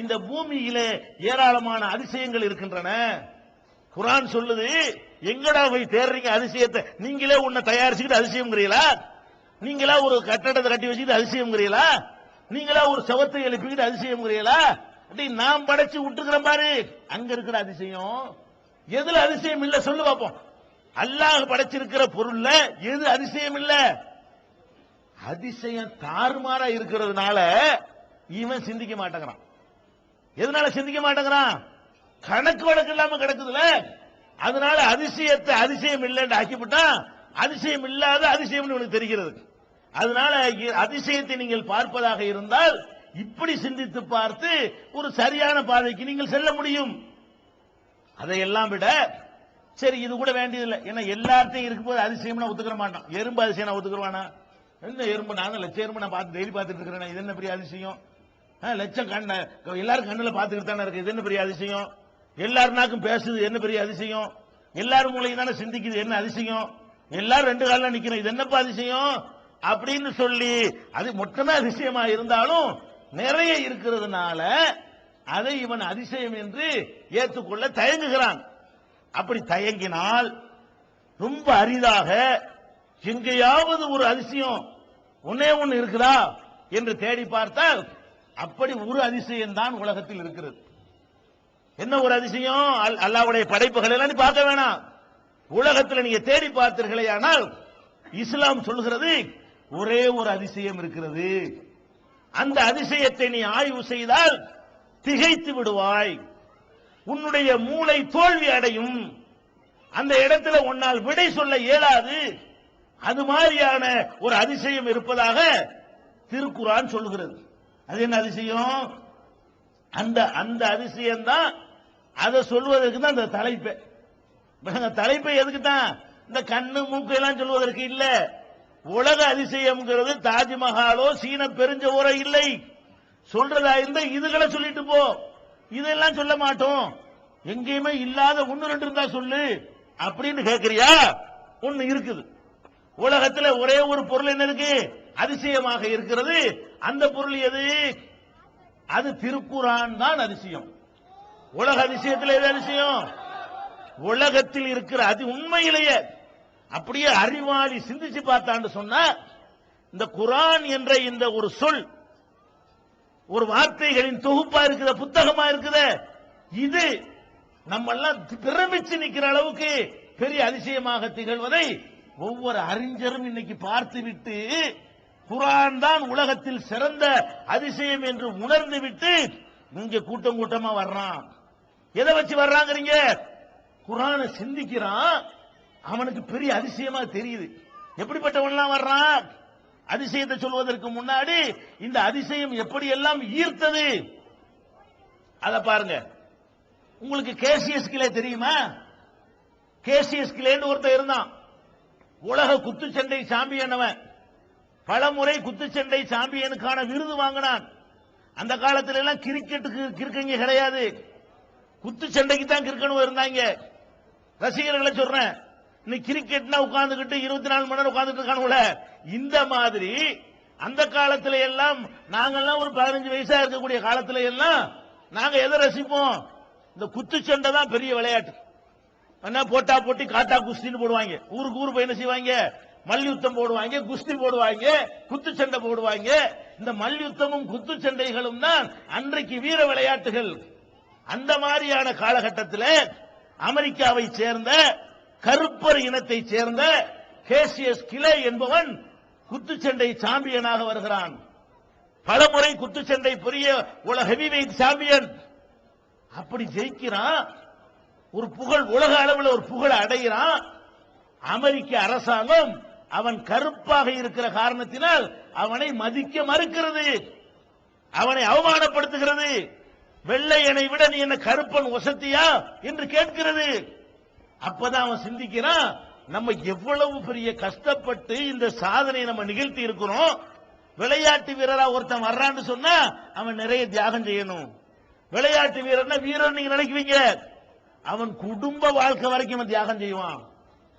இந்த பூமியிலே ஏராளமான அதிசயங்கள் இருக்கின்றன. குர்ஆன் சொல்லுது, எங்கடா போய் தேடுறீங்க அதிசயத்தை? நீங்களே உன்னை தயாரிச்சுக்கிட்டு அதிசயம்ங்கிறீங்களா? நீங்களா ஒரு கட்டடத்தை கட்டி வச்சுக்கிட்டு அதிசயம்ங்கிறீங்களா? நீங்களா ஒரு செவத்தை எழுப்பிக்கிட்டு அதிசயம்ங்கிறீங்களா? அப்படி நாம் படைச்சு விட்டுக்கிறோம் பாரு, அங்க இருக்கிற அதிசயம். எதுல அதிசயம் இல்ல சொல்லு பாப்போம். அல்லாஹ் படைச்சிருக்கிற பொருள்ல எது அதிசயம் இல்ல? அதிசயம் தாறுமாறா இருக்கிறதுனால இவன் சிந்திக்க மாட்டேங்கிறான். எதனால சிந்திக்க மாட்டேங்கிறான்? கணக்கு வழக்கு இல்லாம கிடக்குதுல. அதனால அதிசயத்தை அதிசயம் இல்லைன்னு ஆக்கிவிட்டான். அதிசயம் இல்லாத அதிசயம் உனக்கு தெரிகிறது. அதனால அதிசயத்தை நீங்கள் பார்ப்பதாக இருந்தால் இப்படி சிந்தித்து பார்த்து ஒரு சரியான பாதைக்கு நீங்கள் செல்ல முடியும். அதையெல்லாம் விட சரி இது கூட வேண்டியதில்லை. ஏன்னா எல்லார்ட்டையும் இருக்கும்போது அதிசயம் ஒத்துக்கிற மாட்டான். எறும்பு அதிசயம் ஒத்துக்குவானா? என்ன எறும்பு? நான் லட்சம் எறும்பு நான் பார்த்து டெய்லி பார்த்துட்டு இருக்கிறேன். இது என்ன பெரிய அதிசயம்? லட்சம் கண்ண எல்லாரும் கண்ணுல பார்த்துக்கிட்டு தானே இருக்கு. இது என்ன பெரிய அதிசயம்? எல்லாருனாக்கும் பேசுது, என்ன பெரிய அதிசயம்? எல்லாரும் மூலையும் தானே சிந்திக்குது, என்ன அதிசயம்? எல்லாரும் ரெண்டு காலில் நிக்கிறோம், இது என்னப்பா அதிசயம் அப்படின்னு சொல்லி அது மொத்தமே அதிசயமா இருந்தாலும் நிறைய இருக்கிறதுனால அதை இவன் அதிசயம் என்று ஏற்றுக்கொள்ள தயங்குகிறான். அப்படி தயங்கினால் ரொம்ப அரிதாக எங்கேயாவது ஒரு அதிசயம் ஒன்னே ஒன்னு இருக்குதா என்று தேடி பார்த்தால் அப்படி ஒரு அதிசயம் தான் உலகத்தில் இருக்கிறது. என்ன ஒரு அதிசயம்? அல்லாஹ்வுடைய படைப்புகள் எல்லாம் பார்க்க வேணாம், உலகத்தில் நீங்க தேடி பார்த்தீர்களே ஆனால் இஸ்லாம் சொல்கிறது ஒரே ஒரு அதிசயம் இருக்கிறது. அந்த அதிசயத்தை நீ ஆய்வு செய்தால் திகைத்து விடுவாய், உன்னுடைய மூளை தோல்வி அடையும், அந்த இடத்துல உன்னால் விடை சொல்ல இயலாது. அது மாதிரியான ஒரு அதிசயம் இருப்பதாக திருக்குர்ஆன் சொல்லுகிறது. அது என்ன அதிசயம்? அந்த அதிசயம் தான். அதை சொல்வதற்கு தான் இந்த தலைப்பு. தலைப்பை எதுக்கு தான்? இந்த கண்ணு மூக்கு எல்லாம் சொல்வதற்கு இல்ல. உலக அதிசயம்ங்கிறது தாஜ்மஹாலோ சீன பெருஞ்சோரோ இல்லை. சொல்றதா இருந்தா இதுகளை சொல்லிட்டு போ, இதெல்லாம் சொல்ல மாட்டோம். எங்கேயுமே இல்லாத ஒன்னு ரெண்டு இருந்தா சொல்லு அப்படின்னு கேட்கிறியா? ஒன்னு இருக்குது. உலகத்துல ஒரே ஒரு பொருள் என்ன இருக்கு? அதிசயமாக இருக்கிறது. அந்த பொருள் எது? அது திருக்குர்ஆன் தான் அதிசயம். உலக அதிசயத்தில் எது அதிசயம்? உலகத்தில் இருக்கிற அது உண்மையிலேயே அப்படியே அறிவாளி சிந்திச்சு பார்த்தான்னு சொன்னா இந்த குர்ஆன் என்ற இந்த ஒரு சொல் ஒரு வார்த்தைகளின் தொகுப்பா இருக்கிற புத்தகமா இருக்குது. இது நம்ம எல்லாம் பிரமிச்சு நிக்கிற அளவுக்கு பெரிய அதிசயமாக திகழ்வதை ஒவ்வொரு அறிஞரும் இன்னைக்கு பார்த்துவிட்டு குர்ஆன் தான் உலகத்தில் சிறந்த அதிசயம் என்று உணர்ந்து விட்டு இங்க கூட்டம் கூட்டமா வர்றான். எதை வச்சு வர்றாங்கிறீங்க? குர்ஆனை சிந்திக்கிறான், அவனுக்கு பெரிய அதிசயமா தெரியுது. எப்படிப்பட்டவன்லாம் வர்றான்? அதிசயத்தை சொல்வதற்கு முன்னாடி இந்த அதிசயம் எப்படி எல்லாம் ஈர்த்தது அத பாருங்க. உங்களுக்கு கேசியஸ் கிளே தெரியுமா? கேசியஸ் கிளேன்னு ஒருத்தர் இருந்தான், உலக குத்துச்சண்டை சாம்பியன். அவன் பலமுறை குத்துச்சண்டை சாம்பியனுக்கான விருது வாங்கினான். அந்த காலத்துல எல்லாம் கிரிக்கெட்டுக்கு கிறுக்கங்க கிடையாது, குத்துச்சண்டைக்கு தான் கிறுக்கணும் இருந்தாங்க. ரசிகர்களை சொல்றேன், இன்னைக்கு கிரிக்கெட்னா உட்கார்ந்துகிட்டு 24 மணி நேரம் உட்கார்ந்துட்டு இருக்கானுல, இந்த மாதிரி அந்த காலத்துல எல்லாம் நாங்கெல்லாம் ஒரு 15 வயசா இருக்கக்கூடிய காலத்துல எல்லாம் நாங்க எதை ரசிப்போம்? இந்த குத்துச்சண்டை தான் பெரிய விளையாட்டு. என்ன போட்டா போட்டி காட்டா குஸ்தின்னு போடுவாங்க. ஊருக்கு ஊர் போய் என்ன செய்வாங்க? மல்யுத்தம் போடுவாங்க, குஸ்தி போடுவாங்க, குத்துச்சண்டை போடுவாங்க. இந்த மல்யுத்தமும் குத்துச்சண்டைகளும் தான் அன்றைக்கு வீர விளையாட்டுகள். அந்த மாதிரியான காலகட்டத்தில் அமெரிக்காவை சேர்ந்த கருப்பர் இனத்தை சேர்ந்த கேசியஸ் கிளே என்பவன் குத்துச்சண்டை சாம்பியனாக வருகிறான். பலமுறை குத்துச்சண்டை பெரிய உலக ஹெவிவெயிட் சாம்பியன். அப்படி ஜெயிக்கிறான், ஒரு புகழ், உலக அளவில் ஒரு புகழ் அடைகிறான். அமெரிக்க அரசாங்கம் அவன் கருப்பாக இருக்கிற காரணத்தினால் அவனை மதிக்க மறுக்கிறது, அவனை அவமானப்படுத்துகிறது. வெள்ளையனை விட நீ என்ன கருப்பன் வசதியா என்று கேட்கிறது. அப்பதான் அவன் சிந்திக்கிறான், நம்ம எவ்வளவு பெரிய கஷ்டப்பட்டு இந்த சாதனை நம்ம நிகழ்த்தி இருக்கிறோம். விளையாட்டு வீரரா ஒருத்தன் வர்றான்னு சொன்னா அவன் நிறைய தியாகம் செய்யணும். விளையாட்டு வீரர்னா வீரர் நீங்க நினைக்குவீங்க, அவன் குடும்ப வாழ்க்கை வரைக்கும் தியாகம் செய்வான்.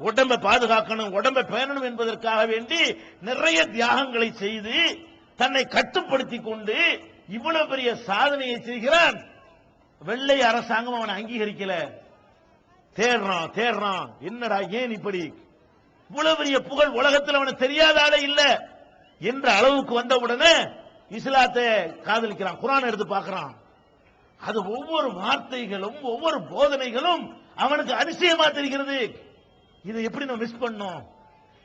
உடம்பை பாதுகாக்கணும், உடம்பை பேணணும் என்பதற்காக வேண்டி நிறைய தியாகங்களை செய்து தன்னை கட்டுப்படுத்தி கொண்டு இவ்வளவு பெரிய சாதனையை செய்கிறான். வெள்ளை அரசாங்கம் அவனை அங்கீகரிக்கல. தேடுறான் என்னடா ஏன் இப்படி இவ்வளவு பெரிய புகழ் உலகத்தில் அவனுக்கு தெரியாத ஆளே இல்ல என்ற அளவுக்கு வந்தவுடனே இஸ்லாத்தை காதலிக்கிறான். குர்ஆனை எடுத்து பார்க்கிறான். அது ஒவ்வொரு வார்த்தைகளும் ஒவ்வொரு போதனைகளும் அவனுக்கு அதிசயமா தெரிகிறது. இதை எப்படி நம்ம மிஸ் பண்ணோம்?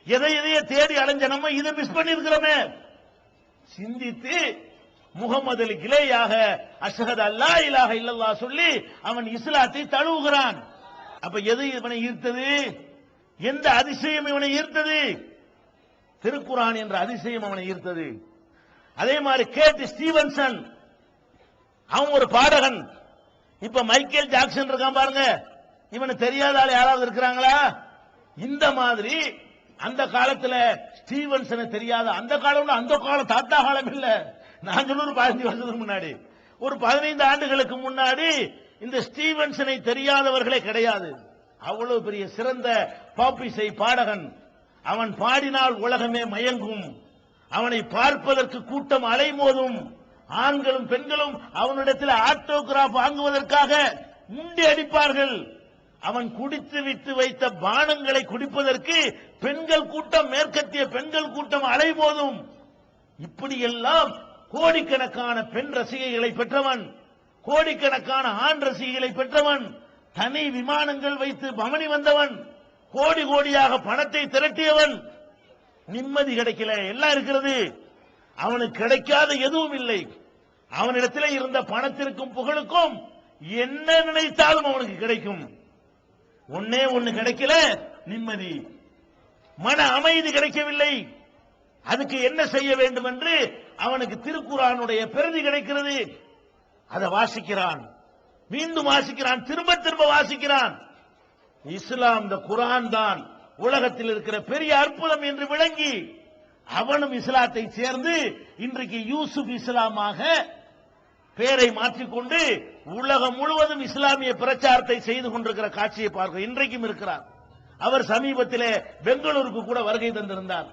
எதையே தேடி அலைஞ்ச நம்ம இதை மிஸ் பண்ணி இருக்கிறோமே. சிந்தித்து முகமது கிளையாக அஷ்ஹது அல்லா இலாஹ இல்லல்லாஹ் சொல்லி அவன் இஸ்லாத்தை தழுவுகிறான். அப்ப எது இவனை ஈர்த்தது? எந்த அதிசயம் இவனை ஈர்த்தது? திருக்குர்ஆன் என்ற அதிசயம் அவனை ஈர்த்தது. அதே மாதிரி கேட் ஸ்டீவன்சன், அவன் ஒரு பாடகன். இப்ப மைக்கேல் ஜாக்சன் இருக்கான் பாருங்க, இவனுக்கு தெரியாத ஆள் யாராவது இருக்கிறாங்களா? இந்த மாதிரி அந்த காலத்துல ஸ்டீவன்சனை தெரியாத, அந்த காலம் அந்த காலம் தாத்தா காலம் இல்ல, நான் சொல்ல ஒரு 15 வருஷத்துக்கு முன்னாடி, ஒரு 15 ஆண்டுகளுக்கு முன்னாடி இந்த ஸ்டீவன்சனை தெரியாதவர்களே கிடையாது. அவ்வளவு பெரிய சிறந்த பாப் இசை பாடகன். அவன் பாடினால் உலகமே மயங்கும். அவனை பார்ப்பதற்கு கூட்டம் அலைமோதும். ஆண்களும் பெண்களும் அவனிடத்தில் ஆட்டோகிராப் வாங்குவதற்காக முண்டி அடிப்பார்கள். அவன் குடித்து விட்டு வைத்த பானங்களை குடிப்பதற்கு பெண்கள் கூட்டம், மேற்கத்திய பெண்கள் கூட்டம் அலைமோதும். இப்படியெல்லாம் கோடிக்கணக்கான பெண் ரசிகைகளை பெற்றவன், கோடிக்கணக்கான ஆண் ரசிகைகளை பெற்றவன், தனி விமானங்கள் வைத்து பவனி வந்தவன், கோடி கோடியாக பணத்தை திரட்டியவன். நிம்மதி கிடைக்கல, எல்லாம் இருக்கிறது, அவனுக்கு கிடைக்காத எதுவும் இல்லை. அவனிடத்தில் இருந்த பணத்திற்கும் புகழுக்கும் என்ன நினைத்தாலும் அவனுக்கு கிடைக்கும். ஒன்னே ஒண்ணு கிடைக்கல, நிம்மதி, மன அமைதி கிடைக்கவில்லை. அதுக்கு என்ன செய்ய வேண்டும் என்று அவனுக்கு திருக்குர்ஆனுடைய பிரதி கிடைக்கிறது. அதை வாசிக்கிறான், மீண்டும் வாசிக்கிறான், திரும்ப திரும்ப வாசிக்கிறான். இஸ்லாம், இந்த குர்ஆன் தான் உலகத்தில் இருக்கிற பெரிய அற்புதம் என்று விளங்கி அவனும் இஸ்லாத்தை சேர்ந்து இன்றைக்கு யூசுப் இஸ்லாமாக பெயரை மாற்றிக்கொண்டு உலகம் முழுவதும் இஸ்லாமிய பிரச்சாரத்தை செய்து கொண்டிருக்கிற காட்சியை பார்க்க இன்றைக்கும் இருக்கிறார். அவர் சமீபத்திலே பெங்களூருக்கு கூட வருகை தந்திருந்தார்.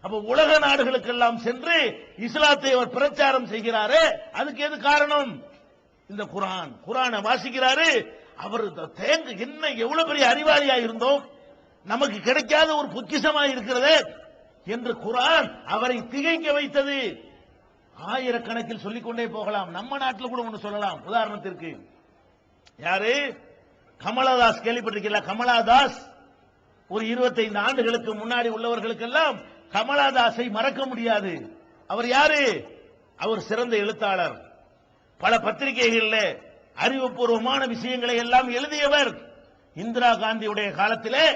அப்ப உலக நாடுகளுக்கெல்லாம் சென்று இஸ்லாத்தை அவர் பிரச்சாரம் செய்கிறாரு. அதுக்கு எது காரணம்? இந்த குர்ஆனை வாசிக்கிறாரு. அவர் என்ன எவ்வளவு பெரிய அறிவாளியா இருந்தோம், நமக்கு கிடைக்காத ஒரு பொக்கிஷமா இருக்கிறது என்று குர்ஆன் அவரை திகைக்க வைத்தது. ஆயிரக்கணக்கில் சொல்லிக்கொண்டே போகலாம். நம்ம நாட்டில் கூட ஒன்று சொல்லலாம். உதாரணத்திற்கு, யாரு? கமலாதாஸ் கேள்விப்பட்டிருக்கீங்களா? கமலாதாஸ் ஒரு 25 ஆண்டுகளுக்கு முன்னாடி உள்ளவர்களுக்கெல்லாம் கமலாதாஸை மறக்க முடியாது. அவர் யாரு? அவர் சிறந்த எழுத்தாளர். பல பத்திரிகைகளில் அறிவுபூர்வமான விஷயங்களை எல்லாம் எழுதியவர். இந்திரா காந்தியுடைய காலத்திலே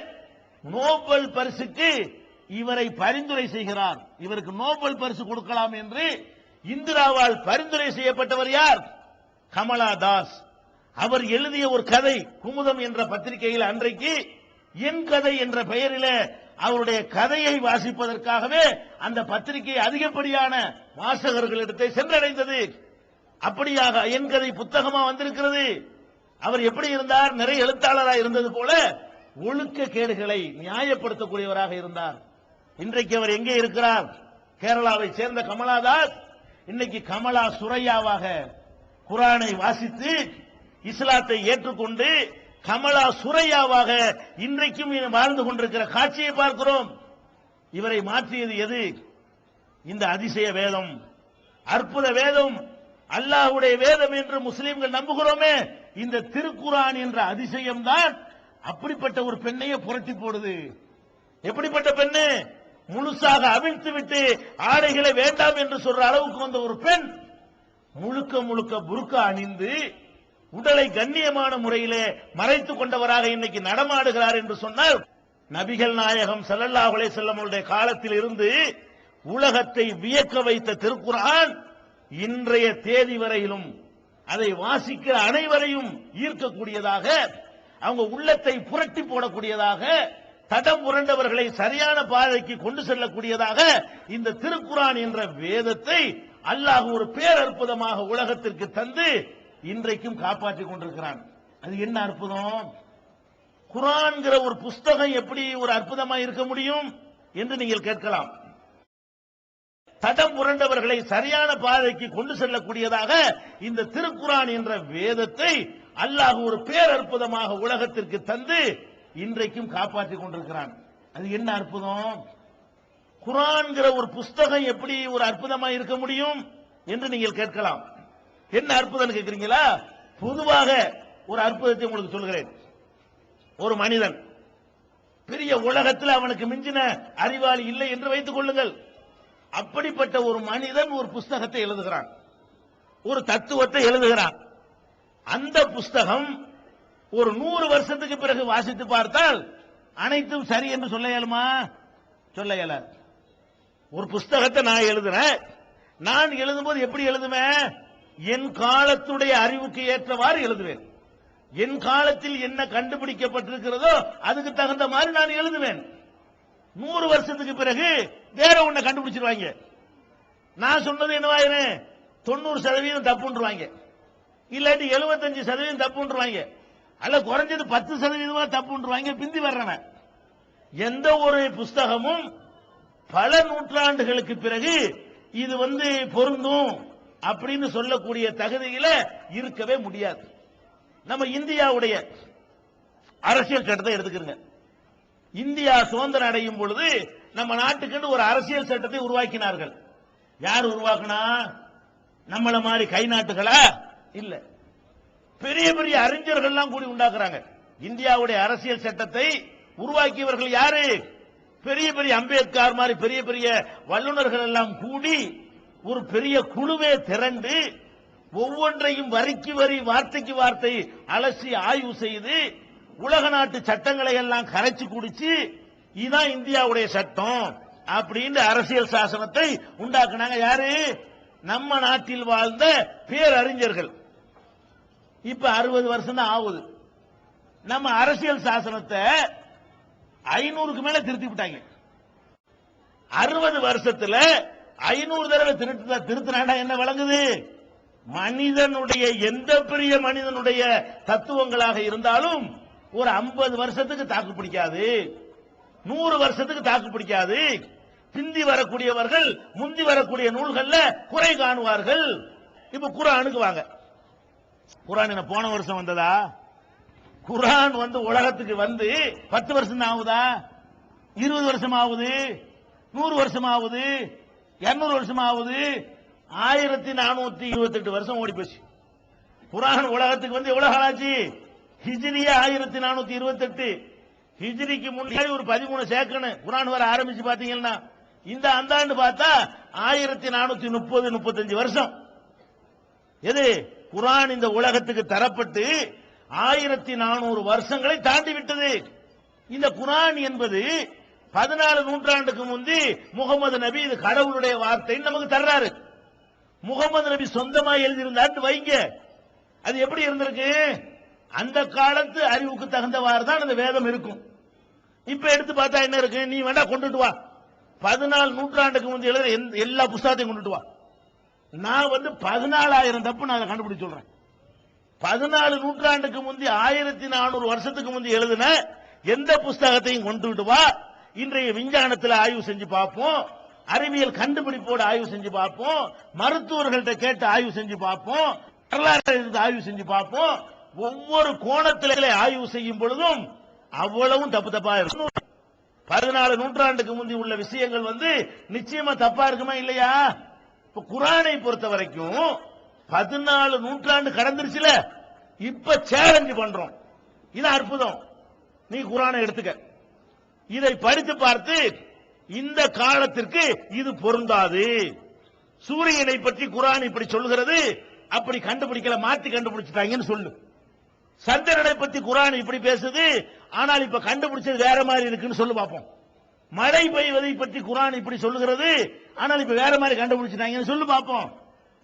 நோபல் பரிசுக்கு இவரை பரிந்துரை செய்கிறார். இவருக்கு நோபல் பரிசு கொடுக்கலாம் என்று இந்திராவால் பரிந்துரை செய்யப்பட்டவர் யார்? கமலாதாஸ். அவர் எழுதிய ஒரு கதை குமுதம் என்ற பத்திரிகையில் அன்றைக்கு என் கதை என்ற பெயரில் அவருடைய கதையை வாசிப்பதற்காகவே அந்த பத்திரிகை அதிகப்படியான வாசகர்களிடத்தை சென்றடைந்தது. அப்படியாக என் கதை புத்தகமா வந்திருக்கிறது. அவர் எப்படி இருந்தார்? நிறைய எழுத்தாளராக இருந்தது போல ஒழுக்க கேடுகளை நியாயப்படுத்தக்கூடியவராக இருந்தார். இன்றைக்கு அவர் எங்கே இருக்கிறார்? கேரளாவை சேர்ந்த கமலாதாஸ் இன்னைக்கு கமலா சுரையாவாக குர்ஆனை வாசித்து இஸ்லாத்தை ஏற்றுக்கொண்டு கமலா சுரையாவாக இன்றைக்கும் வாழ்ந்து கொண்டிருக்கிற காட்சியை பார்க்கிறோம். இவரை மாற்றியது எது? இந்த அதிசய வேதம், அற்புத வேதம், அல்லாஹ்வுடைய வேதம் என்று முஸ்லிம்கள் நம்புகிறோமே, இந்த திருக்குர்ஆன் என்ற அதிசயம் தான் அப்படிப்பட்ட ஒரு பெண்ணையே புரட்டி போடுது. எப்படிப்பட்ட பெண்ணு? முழுசாக அவிழ்த்து விட்டு ஆடைகளை வேண்டாம் என்று சொல்ற அளவுக்கு வந்த ஒரு பெண் முழுக்க முழுக்க புர்கா அணிந்து உடலை கண்ணியமான முறையிலே மறைத்துக் கொண்டவராக இன்னைக்கு நடமாடுகிறார் என்று சொன்னால், நபிகள் நாயகம் ஸல்லல்லாஹு அலைஹி வஸல்லம் அவருடைய காலத்தில் இருந்து உலகத்தை வியக்க வைத்த திருக்குர்ஆன் இன்றைய தேதி வரையிலும் அதை வாசிக்கிற அனைவரையும் ஈர்க்கக்கூடியதாக, அவங்க உள்ளத்தை புரட்டி போடக்கூடியதாக, தடம் புரண்டவர்களை சரியான பாதைக்கு கொண்டு செல்லக்கூடியதாக இந்த திருக்குர்ஆன் என்ற வேதத்தை அல்லாஹ் ஒரு பேரற்புதமாக உலகத்திற்கு தந்து இன்றைக்கும் காப்பாற்றிக் கொண்டிருக்கிறான். அது என்ன அற்புதம்! குர்ஆன்ங்கிற ஒரு புஸ்தகம் எப்படி ஒரு அற்புதமா இருக்க முடியும் என்று நீங்கள் கேட்கலாம். தடம் புரண்டவர்களை சரியான பாதைக்கு கொண்டு செல்லக்கூடியதாக இந்த திருக்குர்ஆன் என்ற வேதத்தை அல்லாஹ் ஒரு பேரற்புதமாக உலகத்திற்கு தந்து இன்றைக்கும் காப்பாற்றிக் கொண்டிருக்கிறான். அது என்ன அற்புதம்! குர்ஆன்ங்கிற ஒரு புஸ்தகம் எப்படி ஒரு அற்புதமா இருக்க முடியும் என்று நீங்கள் கேட்கலாம். என்ன அற்புதம் கேட்கிறீங்களா? பொதுவாக ஒரு அற்புதத்தை உங்களுக்கு சொல்கிறேன். ஒரு மனிதன் பெரிய உலகத்தில் அவனுக்கு மிஞ்சின அறிவாளி இல்லை என்று வைத்துக் கொள்ளுங்கள். அப்படிப்பட்ட ஒரு மனிதன் ஒரு புஸ்தகத்தை எழுதுகிறான், ஒரு தத்துவத்தை எழுதுகிறான். அந்த புஸ்தகம் ஒரு 100 வருஷத்துக்கு பிறகு வாசித்து பார்த்தால் அனைத்தும் சரி என்று சொல்ல இயலுமா? சொல்ல இயலாது. ஒரு புஸ்தகத்தை நான் எழுதுறேன், நான் எழுதும்போது எப்படி எழுதுவேன்? என் காலத்துடைய அறிவுக்கு ஏற்றவாறு எழுதுவேன். என் காலத்தில் என்ன கண்டுபிடிக்கப்பட்டிருக்கிறதோ அதுக்கு தகுந்த மாதிரி நான் எழுதுவேன். 100 வருஷத்துக்கு பிறகு வேற ஒன்ன கண்டுபிடிச்சிருவாங்க. நான் சொன்னது என்னவாயிரு 90% தப்புன்றுவாங்க, இல்லாட்டி 75% தப்புன்றுவாங்க, அல்ல குறைஞ்சது 10% தப்புன்றுவாங்க. பிந்தி வர்றவன் எந்த ஒரு புஸ்தகமும் பல நூற்றாண்டுகளுக்கு பிறகு இது பொருந்தும் அப்படின்னு சொல்லக்கூடிய தகுதியில இருக்கவே முடியாது. நம்ம இந்தியாவுடைய அரசியல் சட்டத்தை எடுத்துக்கிறங்க. இந்தியா சுதந்திரம் அடையும் பொழுது நம்ம நாட்டுக்கு ஒரு அரசியல் சட்டத்தை உருவாக்கினார்கள். யார் உருவாக்கினா? நம்மள மாதிரி கை நாட்டுகளா? இல்ல, பெரிய பெரிய அறிஞர்கள் எல்லாம் கூடி உண்டாக்குறாங்க. இந்தியாவுடைய அரசியல் சட்டத்தை உருவாக்கியவர்கள் யாரு? பெரிய பெரிய அம்பேத்கர் மாதிரி பெரிய பெரிய வல்லுநர்கள் எல்லாம் கூடி ஒரு பெரிய குழுவே திரண்டு ஒவ்வொன்றையும் வரிக்கு வரி வார்த்தைக்கு வார்த்தை அலசி ஆய்வு செய்து உலக நாட்டு சட்டங்களை எல்லாம் கரைச்சு குடிச்சு இதுதான் இந்தியாவுடைய சட்டம் அப்படின்னு அரசியல் சாசனத்தை உண்டாக்குனாங்க. யாரு? நம்ம நாட்டில் வாழ்ந்த பேரறிஞர்கள். இப்ப 60 வருஷம் தான் ஆகுது. நம்ம அரசியல் சாசனத்தை 500க்கு மேல திருத்தி விட்டாங்க. 60 வருஷத்துல 500 தடவை திருத்தினா என்ன விளங்குது? மனிதனுடைய எந்த பெரிய மனிதனுடைய தத்துவங்களாக இருந்தாலும் ஒரு 50 வருஷத்துக்கு தாக்கு பிடிக்காது, 100 வருஷத்துக்கு தாக்கு பிடிக்காது. பிந்தி வரக்கூடியவர்கள் முந்தி வரக்கூடிய நூல்கள்ல குறை காணுவார்கள். இப்ப குர்ஆனுக்கு வாங்க. குர்ஆன் என்ன போன வருஷம் வந்ததா? குர்ஆன் உலகத்துக்கு 10 வருஷம் தான் ஆகுதா? 20 வருஷம் ஆகுது? 100 வருஷம் ஆகுது? 200 வருஷம் ஆகுது? 1428 வருஷம் ஓடி போச்சு. குர்ஆன் உலகத்துக்கு எவ்வளவு காலாச்சு? ஹிஜ்ரியா 1428, ஹிஜ்ரிக்கு முன்னாடி ஒரு 13 சேக்கணு குர்ஆன் வர ஆரம்பிச்சு பாத்தீங்கன்னா இந்த ஆண்டு பார்த்தா 1430-35 வருஷம். எது குர்ஆன் இந்த உலகத்துக்கு தரப்பட்டு 1400 வருஷங்களை தாண்டி விட்டது. இந்த குர்ஆன் என்பது 14 நூற்றாண்டுக்கு முந்தி முகமது நபி இது கடவுளுடைய வார்த்தை நமக்கு தர்றாரு. முகமது நபி சொந்தமா எழுதியிருந்தார் வைங்க, அது எப்படி இருந்திருக்கு? அந்த காலத்து அறிவுக்கு தகுந்தவாறு தான் அந்த வேதம் இருக்கும். இப்ப எடுத்து பார்த்தா என்ன இருக்கு? நீ வேண்டா கொண்டுட்டு வா, 14 நூற்றாண்டுக்கு முந்தைய எழுத எல்லா புஸ்தகத்தையும் கொண்டுட்டு வா. நான் 14,000 தப்பு நான் கண்டுபிடிச்சு சொல்றேன். 14 நூற்றாண்டுக்கு முந்தைய 1400 வருஷத்துக்கு முந்தைய எழுதின எந்த புஸ்தகத்தையும் கொண்டுட்டு வா. இன்றைய விஞ்ஞானத்தில் ஆய்வு செஞ்சு பார்ப்போம், அறிவியல் கண்டுபிடிப்போடு ஆய்வு செஞ்சு பார்ப்போம், மருத்துவர்கள்ட்ட கேட்டு ஆய்வு செஞ்சு பார்ப்போம், வரலாறு ஆய்வு செஞ்சு பார்ப்போம். ஒவ்வொரு கோணத்திலே ஆய்வு செய்யும் பொழுதும் அவ்வளவும் தப்பு தப்பா இருக்கும். 14 நூற்றாண்டுக்கு முந்தி உள்ள விஷயங்கள் நிச்சயமா தப்பா இருக்குமா இல்லையா? இப்ப குர்ஆனை பொறுத்த வரைக்கும் 14 நூற்றாண்டு கடந்துருச்சுல, இப்ப சேலஞ்ச் பண்றோம். இது அற்புதம். நீ குர்ஆனை எடுத்துக்க, இதை படித்து பார்த்து இந்த காலத்திற்கு இது பொருந்தாது. சூரியனை பற்றி குர்ஆன் இப்படி சொல்கிறது, அப்படி கண்டுபிடிக்கல, மாத்தி கண்டுபிடிச்சிட்டாங்கன்னு சொல்லு. சந்திரனை பற்றி குர்ஆன் இப்படி பேசுது, ஆனால் இப்ப கண்டுபிடிச்சது வேற மாதிரி இருக்குன்னு சொல்லு பார்ப்போம். மழை பெய்வதை பற்றி குர்ஆன் இப்படி சொல்லுகிறது, ஆனால் இப்ப வேற மாதிரி கண்டுபிடிச்சிட்டாங்கன்னு சொல்லு பார்ப்போம்.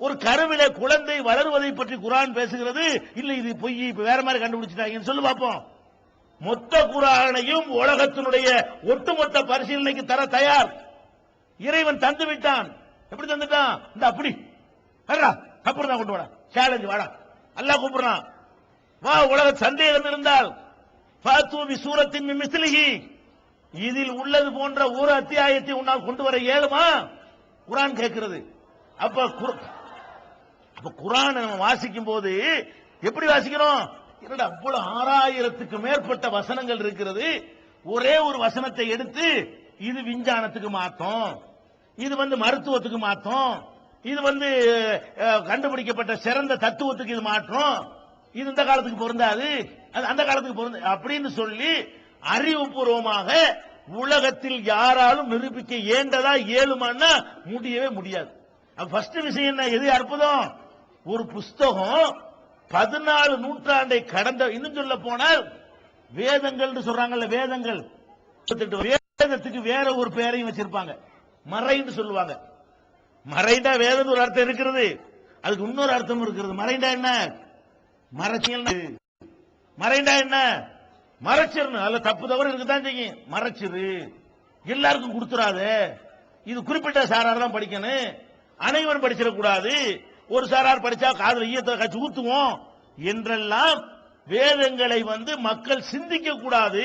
ஒரு கருவிலே குழந்தை வளருவதை பற்றி குர்ஆன் பேசுகிறது, இல்ல இது பொய், இப்ப வேற மாதிரி கண்டுபிடிச்சிட்டாங்கன்னு சொல்லு பார்ப்போம். மொத்த குர்ஆனையும் உலகத்தினுடைய ஒட்டுமொத்த பரிசீலனைக்கு தர தயார். இறைவன் தந்து விட்டான். எப்படி தந்துட்டான்? இந்த அப்படி அப்புறம் தான் கொண்டு வாடா, சேலஞ்ச் வாடா, அல்லாஹ் கூப்பிடுறான். வா, உலக சந்தேகம் இருந்தால் ஃபாத்து பி சூரத்தின் மின் மிஸ்லிஹி, இதில் உள்ளது போன்ற ஒரு அத்தியாயத்தை உன்னால் கொண்டு வர இயலுமா? குர்ஆன் கேட்கிறது. அப்ப குர்ஆன் நம்ம வாசிக்கும் போது எப்படி வாசிக்கிறோம்? என்னடா அவ்வளவு 6000க்கு மேற்பட்ட வசனங்கள் இருக்கிறது, ஒரே ஒரு வசனத்தை எடுத்து இது விஞ்ஞானத்துக்கு மாத்தம், இது மருத்துவத்துக்கு மாத்தம், இது கண்டுபிடிக்கப்பட்ட சிறந்த தத்துவத்துக்கு இது மாற்றம், இது இந்த காலத்துக்கு பொருந்தாது, அது அந்த காலத்துக்கு பொருந்த அப்படின்னு சொல்லி அறிவுபூர்வமாக உலகத்தில் யாராலும் நிரூபிக்க ஏண்டதா ஏழுமான்னா முடியவே முடியாது. ஃபர்ஸ்ட் விஷயம் என்ன? எது அற்புதம்? ஒரு புஸ்தகம் 14 நூற்றாண்டை கடந்த, இன்னும் சொல்ல போனால் வேதங்கள் சொல்றாங்கல்ல, வேதங்கள், வேதத்துக்கு வேற ஒரு பெயரையும் வச்சிருப்பாங்க, மறைன்னு சொல்லுவாங்க. மறைண்டா வேதம் ஒரு அர்த்தம் இருக்கிறது, அதுக்கு இன்னொரு அர்த்தம் இருக்கிறது. மறைண்டா என்ன? மறைச்சியல். மறைண்டா என்ன? மறைச்சிருன்னு. அதுல தப்பு தவறு இருக்குதான் செய்யும். மறைச்சிரு, எல்லாருக்கும் கொடுத்துறாத, இது குறிப்பிட்ட சாரார் தான் படிக்கணும், அனைவரும் படிச்சிடக்கூடாது, ஒரு சாரார் படிச்சா காதுல ஈயத்தை கட்சி ஊத்துவோம் என்றெல்லாம் வேதங்களை மக்கள் சிந்திக்க கூடாது.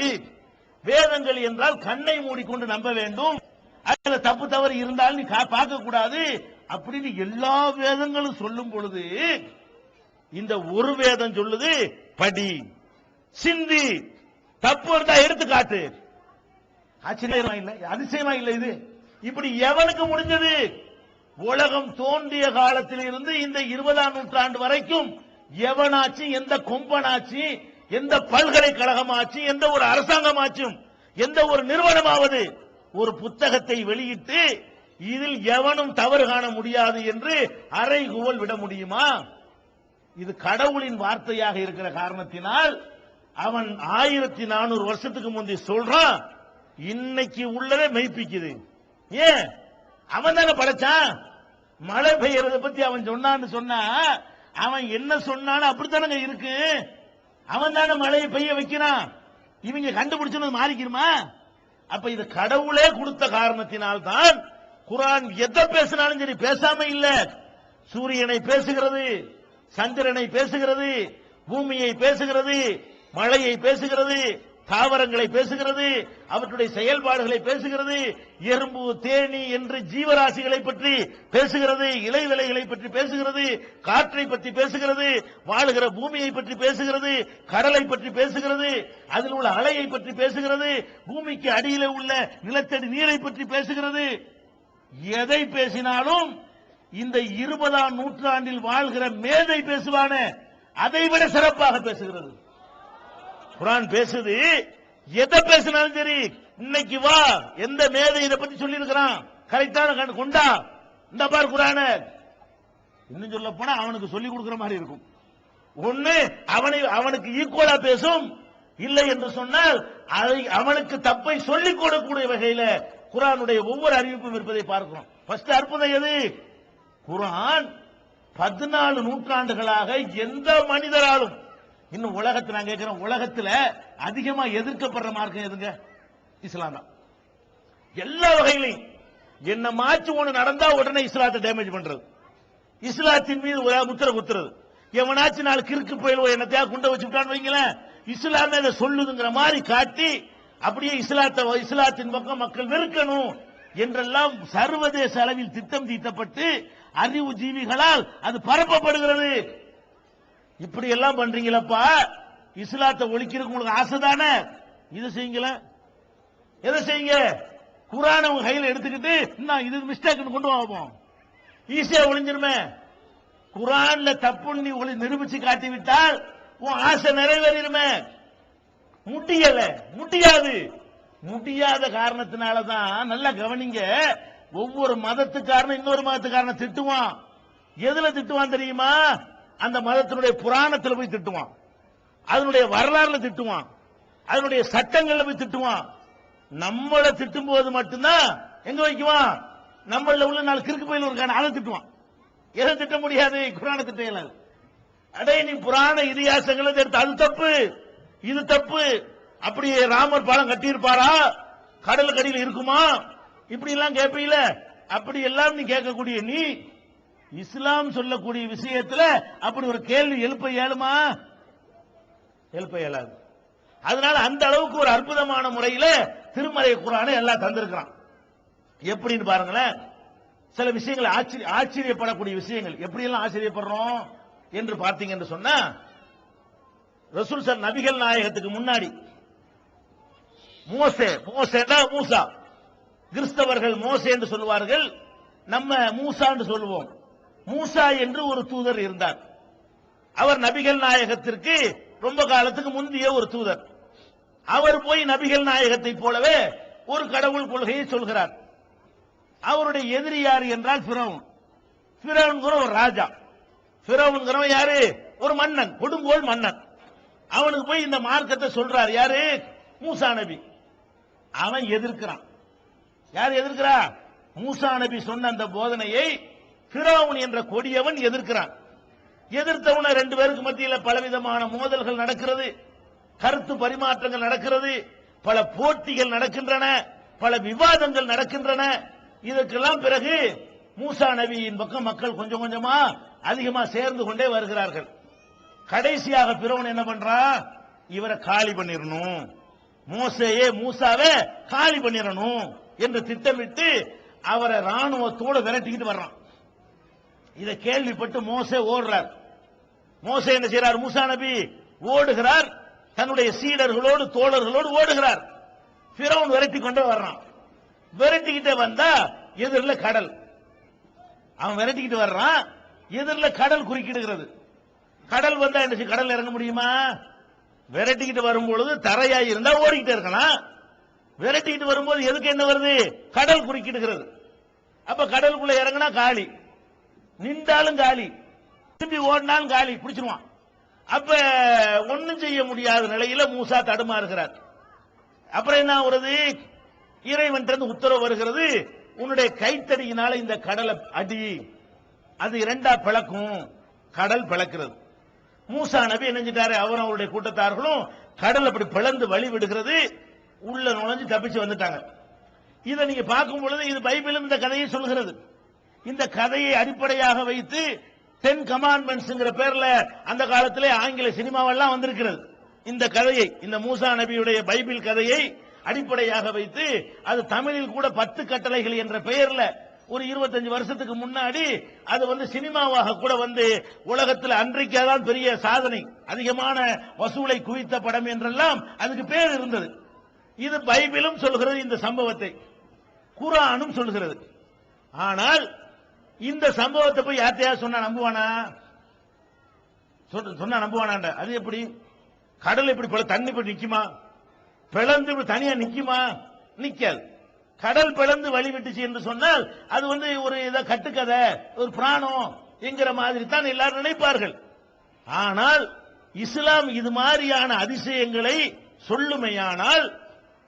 வேதங்கள் என்றால் கண்ணை மூடிக்கொண்டு நம்ப வேண்டும், அதுல தப்பு தவறு இருந்தாலும் நீ பார்க்க கூடாது அப்படின்னு எல்லா வேதங்களும் சொல்லும் பொழுது இந்த ஒரு வேதம் சொல்லுது படி, சிந்தி, தப்பு இருந்தா எடுத்து காட்டு. ஆச்சரியமா இல்ல? அதிசயமா இல்ல? இது இப்படி எவனுக்கு முடிஞ்சது? உலகம் தோன்றிய காலத்தில் இருந்து இந்த 20ஆம் நூற்றாண்டு வரைக்கும் எவனாச்சு, எந்த கொம்பனாச்சு, எந்த பல்கலைக்கழகமாச்சு, எந்த ஒரு அரசாங்கமாச்சும், எந்த ஒரு நிறுவனமாவது ஒரு புத்தகத்தை வெளியிட்டு இதில் எவனும் தவறு காண முடியாது என்று அறைகூவல் விட முடியுமா? இது கடவுளின் வார்த்தையாக இருக்கிற காரணத்தினால் அவன் 1400 வருஷத்துக்கு முந்தி சொல்றான், இன்னைக்கு உள்ளதே மெய்ப்பிக்குது. ஏன்? அவன் தானே படைச்சான். மழை பெய்யறத பத்தி அவன் சொன்னான்னு சொன்னா அவன் என்ன சொன்னான்னு அப்படித்தானங்க இருக்கு. அவன் தானே மழையை பெய்ய வைக்கிறான். இவங்க கண்டுபிடிச்சு மாறிக்கிறமா? அப்ப இது கடவுளே கொடுத்த காரணத்தினால்தான் குர்ஆன் எதை பேசினாலும் சரி பேசாம இல்ல. சூரியனை பேசுகிறது, சந்திரனை பேசுகிறது, பூமியை பேசுகிறது, மழையை பேசுகிறது, தாவரங்களை பேசுகிறது, அவற்றுடைய செயல்பாடுகளை பேசுகிறது, எறும்பு, தேனி என்று ஜீவராசிகளை பற்றி பேசுகிறது, இலைவிலைகளை பற்றி பேசுகிறது, காற்றை பற்றி பேசுகிறது, வாழுகிற பூமியை பற்றி பேசுகிறது, கடலை பற்றி பேசுகிறது, அதில் உள்ள அலையை பற்றி பேசுகிறது, பூமிக்கு அடியில் உள்ள நிலத்தடி நீரை பற்றி பேசுகிறது. எதை பேசினாலும் இந்த 20ஆம் நூற்றாண்டில் வாழ்கிற மேதை பேசுவான அதை விட சிறப்பாக பேசுகிறது. குர்ஆன் பேசுது. எதை பேசினாலும் சரி, இன்னைக்கு வா, எந்த மேதை இதை பத்தி சொல்லி இருக்கிறான், கரெக்டான கொண்டா, இந்த பார் குர்ஆன. இன்னும் சொல்ல போனா அவனுக்கு சொல்லி கொடுக்கிற மாதிரி இருக்கும். ஒண்ணு அவனுக்கு ஈக்குவலா பேசும், இல்லை என்று சொன்னால் அவனுக்கு தப்பை சொல்லிக் கொடுக்கக்கூடிய வகையில குர்ஆனுடைய ஒவ்வொரு அறிவிப்பும் இருப்பதை பார்க்கிறோம். ஃபர்ஸ்ட் அற்புதம் எது? குர்ஆன் 14 நூற்றாண்டுகளாக எந்த மனிதராலும், இன்னும் உலகத்தில் நான் கேட்கிறேன், உலகத்தில் அதிகமா எதிர்க்கப்படுற மார்க்கம் எதுங்க? இஸ்லாம் தான். எல்லா வகையிலையும் என்ன மாச்சு ஒண்ணு நடந்தா உடனே இஸ்லாத்தை டேமேஜ் பண்றது, இஸ்லாத்தின் மீது முத்திர குத்துறது. எவனாச்சு நாலு கிறுக்கு போயிடுவோம், என்னத்தையா குண்டை வச்சுட்டான்னு வைங்களேன், இஸ்லாமே அதை சொல்லுதுங்கிற மாதிரி காட்டி அப்படியே இஸ்லாத்தின் பக்கம் மக்கள் வெறுக்கணும் என்றெல்லாம் சர்வதேச அளவில் திட்டம் தீட்டப்பட்டு அறிவு ஜீவிகளால் அது பரப்பப்படுகிறது. இப்படி எல்லாம் பண்றீங்களப்பா, இஸ்லாத்தை ஒழிக்கிறதுக்கு உங்களுக்கு ஆசை தானே, இது செய்யுங்கள. எதை செய்யுங்க? குர்ஆனை உங்க கையில் எடுத்துக்கிட்டு இது மிஸ்டேக் கொண்டு வாப்போம், ஈஸியா ஒளிஞ்சிருமே. குர்ஆன்ல தப்புன்னு நீ நிரூபிச்சு காட்டிவிட்டால் உன் ஆசை நிறைவேறிடுமே. முடியாது. முடியாத காரணத்தினாலதான் நல்லா கவனிங்க, ஒவ்வொரு மதத்துக்காரனும் இன்னொரு மதத்துக்காரனை திட்டுவான். எதுல திட்டுவான் தெரியுமா? அந்த மதத்தினுடைய புராணத்தில் போய் திட்டுவான், அதனுடைய வரலாறுல திட்டுவான், அதனுடைய சட்டங்கள்ல போய் திட்டுவான். நம்மளை திட்டும் போது மட்டும்தான் எங்க வைக்குவான்? நம்மள உள்ள நாலு கிறுக்கு பயில இருக்கான அதை திட்டுவான். எதை திட்ட முடியாது? குர்ஆனை திட்ட இயலாது. அடே நீ புராண இதிகாசங்களை எடுத்து அது தப்பு, இது தப்பு, அப்படியே ராமர் பாலம் கட்டியிருப்பாரா, கடல் கடியில் இருக்குமா, இப்படி எல்லாம் கேட்பீல. அப்படி எல்லாம் நீ கேட்கக்கூடிய நீ இஸ்லாம் சொல்லக்கூடிய விஷயத்துல அப்படி ஒரு கேள்வி எழுப்ப இயலுமா? எழுப்ப இயலாது. அதனால அந்த அளவுக்கு ஒரு அற்புதமான முறையில திருமறை குர்ஆனை எல்லாம் தந்திருக்கிறான். எப்படின்னு பாருங்களேன். சில விஷயங்கள் ஆச்சரியப்படக்கூடிய விஷயங்கள் எப்படியெல்லாம் ஆச்சரியப்படுறோம் என்று பார்த்தீங்கன்னு சொன்னா, ரசூல் சார் நபிகள் நாயகத்துக்கு முன்னாடி மூசா, கிறிஸ்தவர்கள் மோசே என்று சொல்லுவார்கள், நம்ம மூசா என்று சொல்லுவோம். மூசா என்று ஒரு தூதர் இருந்தார். அவர் நபிகள் நாயகத்திற்கு ரொம்ப காலத்துக்கு முந்தைய ஒரு தூதர். அவர் போய் நபிகள் நாயகத்தை போலவே ஒரு கடவுள் கொள்கையை சொல்கிறார். அவருடைய எதிரி யாரு என்றால் ஃபிரௌன். ஃபிரௌன்கிற ஒரு ராஜா. ஃபிரௌன்கிறவன் யாரு? ஒரு மன்னன், கொடுங்கோல் மன்னன். அவனுக்கு போய் இந்த மார்க்கத்தை சொல்றார். யாரு? மூசா நபி. அவன் எதிர்க்கிறான். யார் எதிர்க்கிறா? மூசா நபி சொன்ன அந்த போதனையை ஃபிரௌன் என்ற கொடியவன் எதிர்க்கிறான். எதிர்த்தவன ரெண்டு பேருக்கு மத்தியில் பலவிதமான மோதல்கள் நடக்கிறது, கருத்து பரிமாற்றங்கள் நடக்கிறது, பல போட்டிகள் நடக்கின்றன, பல விவாதங்கள் நடக்கின்றன. இதற்கெல்லாம் பிறகு மூசா நபியின் பக்கம் மக்கள் கொஞ்சம் கொஞ்சமா அதிகமா சேர்ந்து கொண்டே வருகிறார்கள். கடைசியாக ஃபிரௌன் என்ன பண்றான்? இவரை காலி பண்ணிடணும், மூசாவை காலி பண்ணிடணும் என்று திட்டமிட்டு அவரை ராணுவத்தோடு விரட்டிக்கிட்டு வர்றான். இதை கேள்விப்பட்டு மோசே ஓடுறார். மோசே என்ன செய்யறார்? மூசா நபி ஓடுகிறார், தன்னுடைய சீடர்களோடு தோழர்களோடு ஓடுகிறார். ஃபிரௌன் விரட்டி கொண்டே வர்றான். விரட்டிக்கிட்டே வந்தா எதிரில் கடல். அவன் விரட்டிக்கிட்டு வர்றான், எதிரில் கடல் குறுக்கிடுகிறது. கடல் வந்தா என்ன செய்ய? கடல் இறங்க முடியுமா? விரட்டிக்கிட்டு வரும்பொழுது தரையாய் இருந்தா ஓடிக்கிட்டே இருக்கலாம். விரட்டிக்கிட்டு வரும்போது எதுக்கு என்ன வருது? கடல் குறுக்கிடுகிறது. அப்ப கடலுக்குள்ள இறங்கினா காலி, நின்றாலும் காலி, திரும்பி ஓடினாலும் காலி, பிடிச்சிருவான். அப்ப ஒன்னும் செய்ய முடியாத நிலையில மூசா தடுமாறுகிறார். அப்புறம் என்ன வருது? இறைவன் உத்தரவு வருகிறது, உன்னுடைய கைத்தடியினால இந்த கடலை அடி, அது இரண்டா பிளக்கும். கடல் பிளக்கிறது. மூசா நபி என்ன செஞ்சிட்டாரு? அவரும் அவருடைய கூட்டத்தார்களும் கடல் அப்படி பிளந்து வழி விடுகிறது, உள்ள நுழைஞ்சு தப்பிச்சு வந்துட்டாங்க. இதை நீங்க பார்க்கும் பொழுது இது பைபிளும் இந்த கதையை சொல்கிறது. இந்த கதையை அடிப்படையாக வைத்து 10 கமாண்ட்மெண்ட்ஸ் பேர்ல அந்த காலத்திலே ஆங்கில சினிமாவெல்லாம் வந்திருக்கிறது. இந்த கதையை, இந்த மூசா நபியுடைய பைபிள் கதையை அடிப்படையாக வைத்து அது தமிழில் கூட 10 கட்டளைகள் என்ற பெயர்ல ஒரு 25 வருஷத்துக்கு முன்னாடி அது சினிமாவாக கூட உலகத்தில் அன்றைக்காதான் பெரிய சாதனை, அதிகமான வசூலை குவித்த படம் என்றெல்லாம் அதுக்கு பேர் இருந்தது. இது பைபிளும் சொல்கிறது இந்த சம்பவத்தை, குர்ஆனும் சொல்கிறது. ஆனால் இந்த சம்பவத்தை போய் யார்த்தையா சொன்னா நம்புவானா? சொன்னா நம்புவானா? அது எப்படி? கடல் எப்படி தண்ணி போய் நிக்குமா? பிளந்து தனியா நிக்குமா? நிக்காது. கடல் பிளந்து வழி விட்டுச்சு என்று சொன்னால் அது ஒரு கட்டுக்கதை, ஒரு பிராணம் என்கிற மாதிரி தான் எல்லாரும் நினைப்பார்கள். ஆனால் இஸ்லாம் இது மாதிரியான அதிசயங்களை சொல்லுமையானால்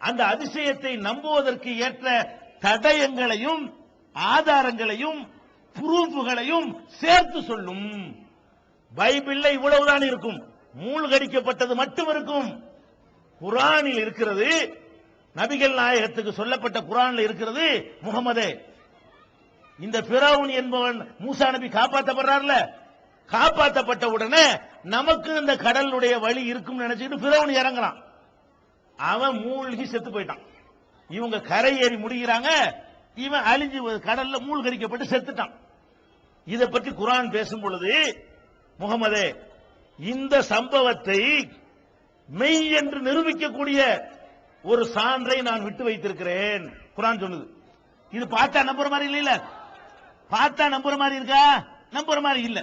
அந்த அதிசயத்தை நம்புவதற்கு ஏற்ற தடயங்களையும் ஆதாரங்களையும் புரூஃப்களையும் சேர்த்து சொல்லும். பைபிள்ல இவ்வளவுதான் இருக்கும், மூழ்கடிக்கப்பட்டது மட்டும் இருக்கும். குர்ஆனில் இருக்கிறது, நபிகள் நாயகத்துக்கு சொல்லப்பட்ட குர்ஆனில் இருக்கிறது, முகமதே இந்த ஃபிரௌன் என்பவன் மூசா நபி காப்பாற்றப்படுறார்ல, காப்பாற்றப்பட்ட உடனே நமக்கு இந்த கடலுடைய வழி இருக்கும் நினைச்சுட்டு ஃபிரௌன் இறங்குறான். அவன் மூழ்கி செத்து போயிட்டான். இவங்க கரை ஏறி முடிகிறாங்க, இவன் அழிஞ்சு கடல்ல மூழ்கடிக்கப்பட்டு செத்துட்டான். இதை பற்றி குர்ஆன் பேசும் பொழுது, முகமதே இந்த சம்பவத்தை மெய் என்று நிரூபிக்கக்கூடிய ஒரு சான்றை நான் விட்டு வைத்திருக்கிறேன். குர்ஆன் சொல்லுது. இது பார்த்தா நம்புற மாதிரி இல்ல, பார்த்தா நம்புற மாதிரி இருக்கா? நம்புற மாதிரி இல்ல.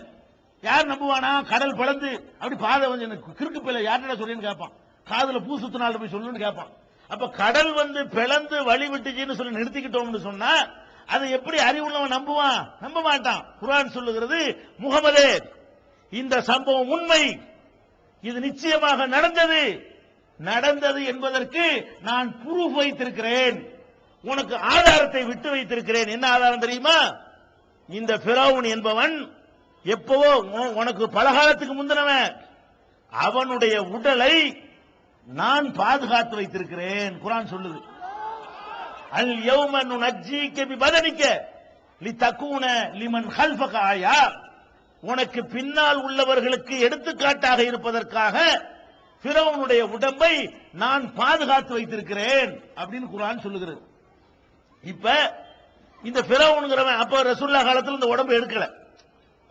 யார் நம்புவானா? கடல் பிளந்து அப்படி பாதை கிறுக்கு பிள்ளை யார்கிட்ட சொல்றேன்னு கேட்பான், காதுல பூ சுத்தினால போய் சொல்லுன்னு கேட்பான். அப்ப கடல் பிளந்து வழி விட்டுச்சுன்னு சொல்லி நிறுத்திக்கிட்டோம்னு சொன்னா அதை எப்படி அறிவுள்ளவன் நம்புவான்? நம்ப மாட்டான். குர்ஆன் சொல்லுகிறது, முகமதே இந்த சம்பவம் உண்மை, இது நிச்சயமாக நடந்தது என்பதற்கு நான் ப்ரூஃப் வைத்திருக்கிறேன், உனக்கு ஆதாரத்தை விட்டு வைத்திருக்கிறேன். என்ன ஆதாரம் தெரியுமா? இந்த ஃபிரௌன் என்பவன் எப்பவோ உனக்கு பலகாலத்துக்கு முந்தினவன், அவனுடைய உடலை நான் பாதுகாத்து வைத்திருக்கிறேன். குர்ஆன் சொல்லுது, அல் யௌம நுனஜ்ஜீக பிபதனிக, லிதகூன லிமன் கல்ஃபக ஆயா, உனக்கு பின்னால் உள்ளவர்களுக்கு எடுத்துக்காட்டாக இருப்பதற்காக ஃபிரௌனுடைய உடம்பை நான் பாதுகாத்து வைத்திருக்கிறேன் அப்படின்னு குர்ஆன் சொல்லுகிறது. இப்ப இந்த ஃபிரௌன்ங்கிறவன் அப்ப ரசூலுல்லாஹ் காலத்தில் இந்த உடம்பு எடுக்கல.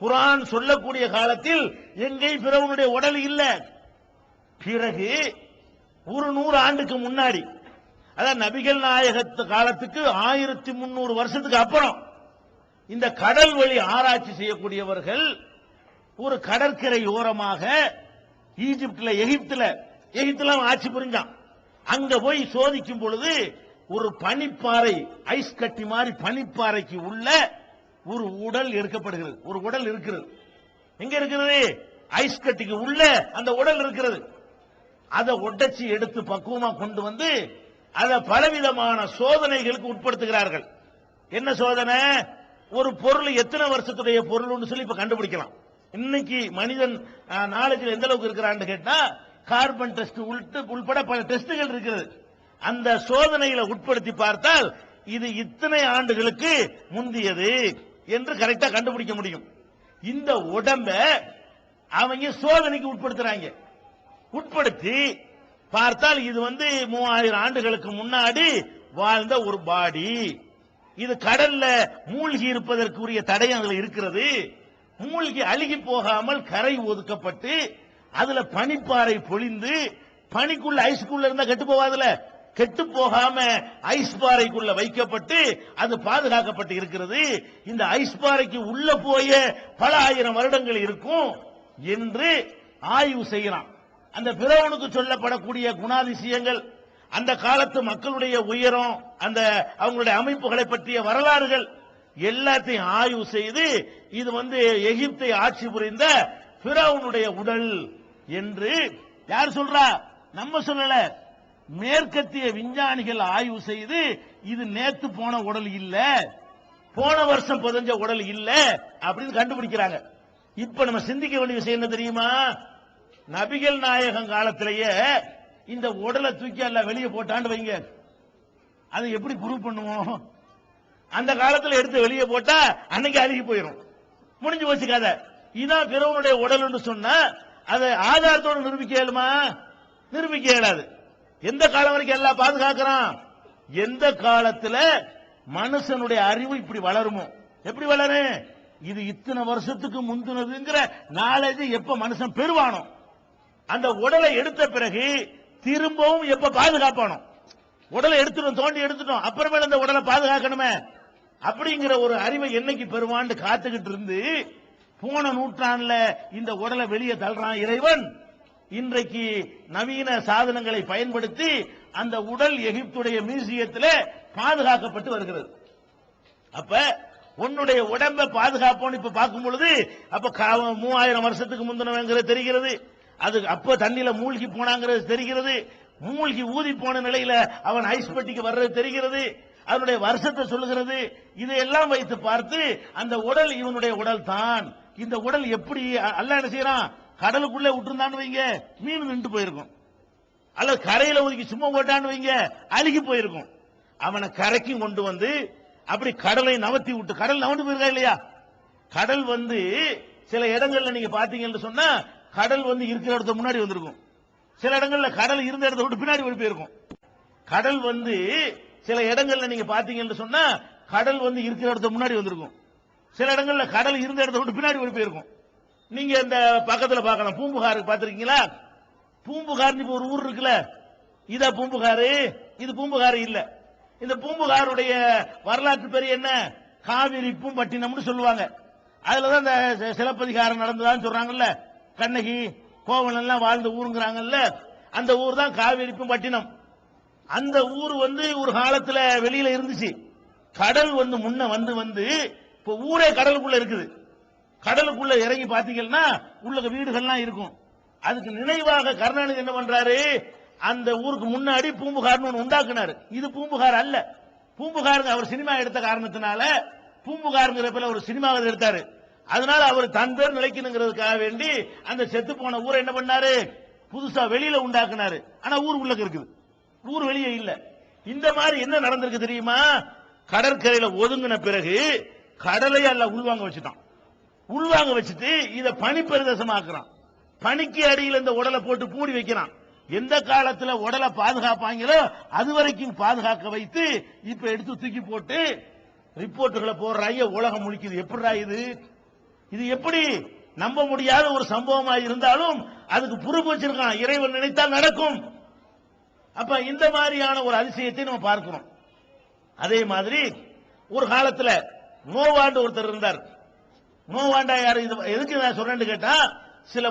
குர்ஆன் சொல்லக்கூடிய காலத்தில் எங்கேயும் ஃபிரௌனுடைய உடல் இல்ல. பிறகு ஒரு 100 ஆண்டுக்கு முன்னாடி, அதாவது நபிகள் நாயகத்து காலத்துக்கு 1300 வருஷத்துக்கு அப்புறம் இந்த கடல் வழி ஆராய்ச்சி செய்யக்கூடியவர்கள் ஒரு கடற்கரை ஓரமாக ஈஜிப்ட்ல எகிப்துல ஆட்சி புரிஞ்சான். அங்க போய் சோதிக்கும் பொழுது ஒரு பனிப்பாறை, ஐஸ் கட்டி மாதிரி பனிப்பாறைக்கு உள்ள ஒரு உடல் எடுக்கப்படுகிறது. ஒரு உடல் இருக்கிறது. எங்க இருக்கிறது? ஐஸ் கட்டிக்கு உள்ள அந்த உடல் இருக்கிறது. அதை உடைச்சி எடுத்து பக்குவமா கொண்டு வந்து அதை பலவிதமான சோதனைகளுக்கு உட்படுத்துகிறார்கள். என்ன சோதனை? ஒரு பொருள் எத்தனை வருஷத்துடைய பொருள்னு சொல்லி இப்ப கண்டுபிடிக்கலாம். இன்னைக்கு மனிதன் நாலேஜ் எந்த அளவுக்கு இருக்கிறான்னு கேட்டா, கார்பன் டெஸ்ட் உள்பட பல டெஸ்டுகள் இருக்கிறது. அந்த சோதனைகளை உட்படுத்தி பார்த்தால் இது இத்தனை ஆண்டுகளுக்கு முந்தியது என்று கரெக்டா கண்டுபிடிக்க முடியும். இந்த உடம்ப அவங்க சோதனைக்கு உட்படுத்துறாங்க. உட்படுத்தி பார்த்தால் இது 3000 ஆண்டுகளுக்கு முன்னாடி வாழ்ந்த ஒரு பாடி. இது கடல்ல மூழ்கி இருப்பதற்குரிய தடயம் அதுல இருக்கிறது. மூழ்கி அழுகி போகாமல் கரை ஒதுக்கப்பட்டு அதுல பனிப்பாறை பொழிந்து, பனிக்குள்ள ஐஸ்குள்ள இருந்தா கெட்டு போவாதுல, கெட்டு போகாம ஐஸ் பாறைக்குள்ள வைக்கப்பட்டு அது பாதுகாக்கப்பட்டு இருக்கிறது. இந்த ஐஸ் பாறைக்கு உள்ள போய பல ஆயிரம் வருடங்கள் இருக்கும் என்று ஆய்வு செய்யறான். அந்த ஃபிரௌனுக்கு சொல்லப்படக்கூடிய குணாதிசயங்கள், அந்த காலத்து மக்களுடைய உயரம், அந்த அவங்களுடைய அமைப்புகளை பற்றிய வரலாறுகள் எல்லாத்தையும் ஆய்வு செய்து இது எகிப்தை ஆட்சி புரிந்த ஃபிரௌனுடைய உடல் என்று யார் சொல்றா? நம்ம சொல்லல, மேற்கத்திய விஞ்ஞானிகள் ஆய்வு செய்து இது நேத்து போன உடல் இல்ல, போன வருஷம் புதைஞ்ச உடல் இல்ல அப்படின்னு கண்டுபிடிக்கிறாங்க. இப்ப நம்ம சிந்திக்க வேண்டிய விஷயம் என்ன தெரியுமா? நபிகள் நாயகம் காலத்திலேயே இந்த உடலை தூக்கி அல்ல வெளியே போட்டான்னு வைங்க, அதை எப்படி ப்ரூவ் பண்ணுவோம்? அந்த காலத்தில் எடுத்து வெளியே போட்டா அன்னைக்கு அழுகி போயிடும், முடிஞ்சு போச்சு கதை. இதான் ஃபிரௌனுடைய உடல் என்று சொன்னா அதை ஆதாரத்தோடு நிரூபிக்க இயலுமா? நிரூபிக்க இயலாது. எந்த காலம் வரைக்கும் எல்லாம் பாதுகாக்கிறான்? எந்த காலத்துல மனுஷனுடைய அறிவு இப்படி வளருமோ? எப்படி வளரும்? இது இத்தனை வருஷத்துக்கு முந்தினதுங்கிற நாலேஜ் எப்ப மனுஷன் பெறுவானோ, அந்த உடலை எடுத்த பிறகு திரும்பவும் எப்ப பாதுகாப்பானோ, உடலை எடுத்துட்டோம், தோண்டி எடுத்துட்டோம், அப்புறமேல அந்த உடலை பாதுகாக்கணுமே அப்படிங்கிற ஒரு அறிவை என்னைக்கு பெறுவான்னு காத்துக்கிட்டு இருந்து போன நூற்றாண்டுல இந்த உடலை வெளியே தள்ளுறான் இறைவன். இன்றைக்கு நவீன சாதனங்களை பயன்படுத்தி அந்த உடல் எகிப்துடைய மியூசியத்தில் பாதுகாக்கப்பட்டு வருகிறது. அப்ப உன்னுடைய உடம்பை பாதுகாப்போன்னு இப்ப பார்க்கும் பொழுது அப்ப 3000 வருஷத்துக்கு முந்தினவங்கிறது தெரிகிறது. அது அப்ப தண்ணியில மூழ்கி போனாங்கிறது தெரிகிறது. மூழ்கி ஊதி போன நிலையில அவன் ஐஸ் பெட்டிக்கு வர்றது தெரிகிறது. அதனுடைய வருஷத்தை சொல்லுகிறது. இதையெல்லாம் வைத்து பார்த்து அந்த உடல் இவனுடைய உடல் தான். இந்த உடல் எப்படி அல்லாஹ் என்ன செய்யறான்? கடலுக்குள்ளே விட்டுருந்தான்னு வைங்க, மீன் நின்று போயிருக்கும். அல்லது கரையில ஒதுக்கி சும்மா போட்டான்னு வைங்க, அழுகி போயிருக்கும். அவனை கரைக்கும் கொண்டு வந்து அப்படி கடலை நவத்தி விட்டு, கடல் நவந்து போயிருக்கா இல்லையா? கடல் சில இடங்கள்ல நீங்க பாத்தீங்கன்னு சொன்னா கடல் இருக்கிற இடத்த முன்னாடி வந்திருக்கும். சில இடங்கள்ல கடல் இருந்த இடத்த விட்டு பின்னாடி ஓடி போயிருக்கும். கடல் சில இடங்கள்ல நீங்க பாத்தீங்கன்னு சொன்னா கடல் இருக்கிற இடத்த முன்னாடி வந்திருக்கும். சில இடங்கள்ல கடல் இருந்த இடத்த விட்டு பின்னாடி ஓடி போயிருக்கும். நீங்க இந்த பக்கத்துல பார்க்கலாம், பூம்புகார் பாத்திருக்கீங்களா? பூம்புகார் இப்ப ஒரு ஊர் இருக்குல்ல, இதா பூம்புகாரு? இது பூம்புகாரு இல்ல. இந்த பூம்புகாருடைய வரலாற்று பேர் என்ன? காவிரி பூம்பட்டினம்னு சொல்லுவாங்க. அதுலதான் இந்த சிலப்பதிகாரம் நடந்ததான்னு சொல்றாங்கல்ல. கண்ணகி கோவலன் எல்லாம் வாழ்ந்த ஊருங்கிறாங்கல்ல, அந்த ஊர் தான் காவிரி பூம்பட்டினம். அந்த ஊர் ஒரு காலத்துல வெளியில இருந்துச்சு. கடல் முன்ன வந்து இப்ப ஊரே கடலுக்குள்ள இருக்குது. கடலுக்குள்ள இறங்கி பாத்தீங்கன்னா உள்ள வீடுகள்லாம் இருக்கும். அதுக்கு நினைவாக கருணாநிதி என்ன பண்றாரு? அந்த ஊருக்கு முன்னாடி பூம்புகார்னு ஒன்று உண்டாக்குனாரு. இது பூம்புகார் அல்ல. பூம்புகார் அவர் சினிமா எடுத்த காரணத்தினால பூம்புகார்ங்கிற பேர்ல ஒரு சினிமாவை எடுத்தாரு. அதனால அவர் தன் பேர் நிலைக்கணுங்கிறதுக்காக வேண்டி அந்த செத்து போன ஊரை என்ன பண்ணாரு? புதுசா வெளியில உண்டாக்குனாரு. ஆனா ஊர் உள்ள இருக்குது, ஊர் வெளியே இல்ல. இந்த மாதிரி என்ன நடந்திருக்கு தெரியுமா? கடற்கரையில ஒதுங்கின பிறகு கடலையை அல்ல உள்வாங்க வச்சுட்டான். உள்வாங்க வச்சுட்டு இத பனி பிரதேசமாக்குறான். பனிக்கு அடியில் இந்த உடலை போட்டு மூடி வைக்கிறான். எந்த காலத்துல உடலை பாதுகாப்பாங்களோ அது வரைக்கும் பாதுகாக்க வைத்து இப்ப எடுத்து தூக்கி போட்டு ரிப்போர்ட்டுகளை போடுறாங்க. உலகம் முழிக்குது. எப்படிடா இது? இது எப்படி நம்ப முடியாத ஒரு சம்பவமா இருந்தாலும் அதுக்கு பொறுப்பு வச்சிருக்கான். இறைவன் நினைத்தால் நடக்கும். அப்ப இந்த மாதிரியான ஒரு அதிசயத்தை நம்ம பார்க்கிறோம். அதே மாதிரி ஒரு காலத்துல நோவாண்டு ஒருத்தர் இருந்தார். நோவாண்டா யாரு? எதுக்கு நான் சொல்றேன்னு கேட்டா, சில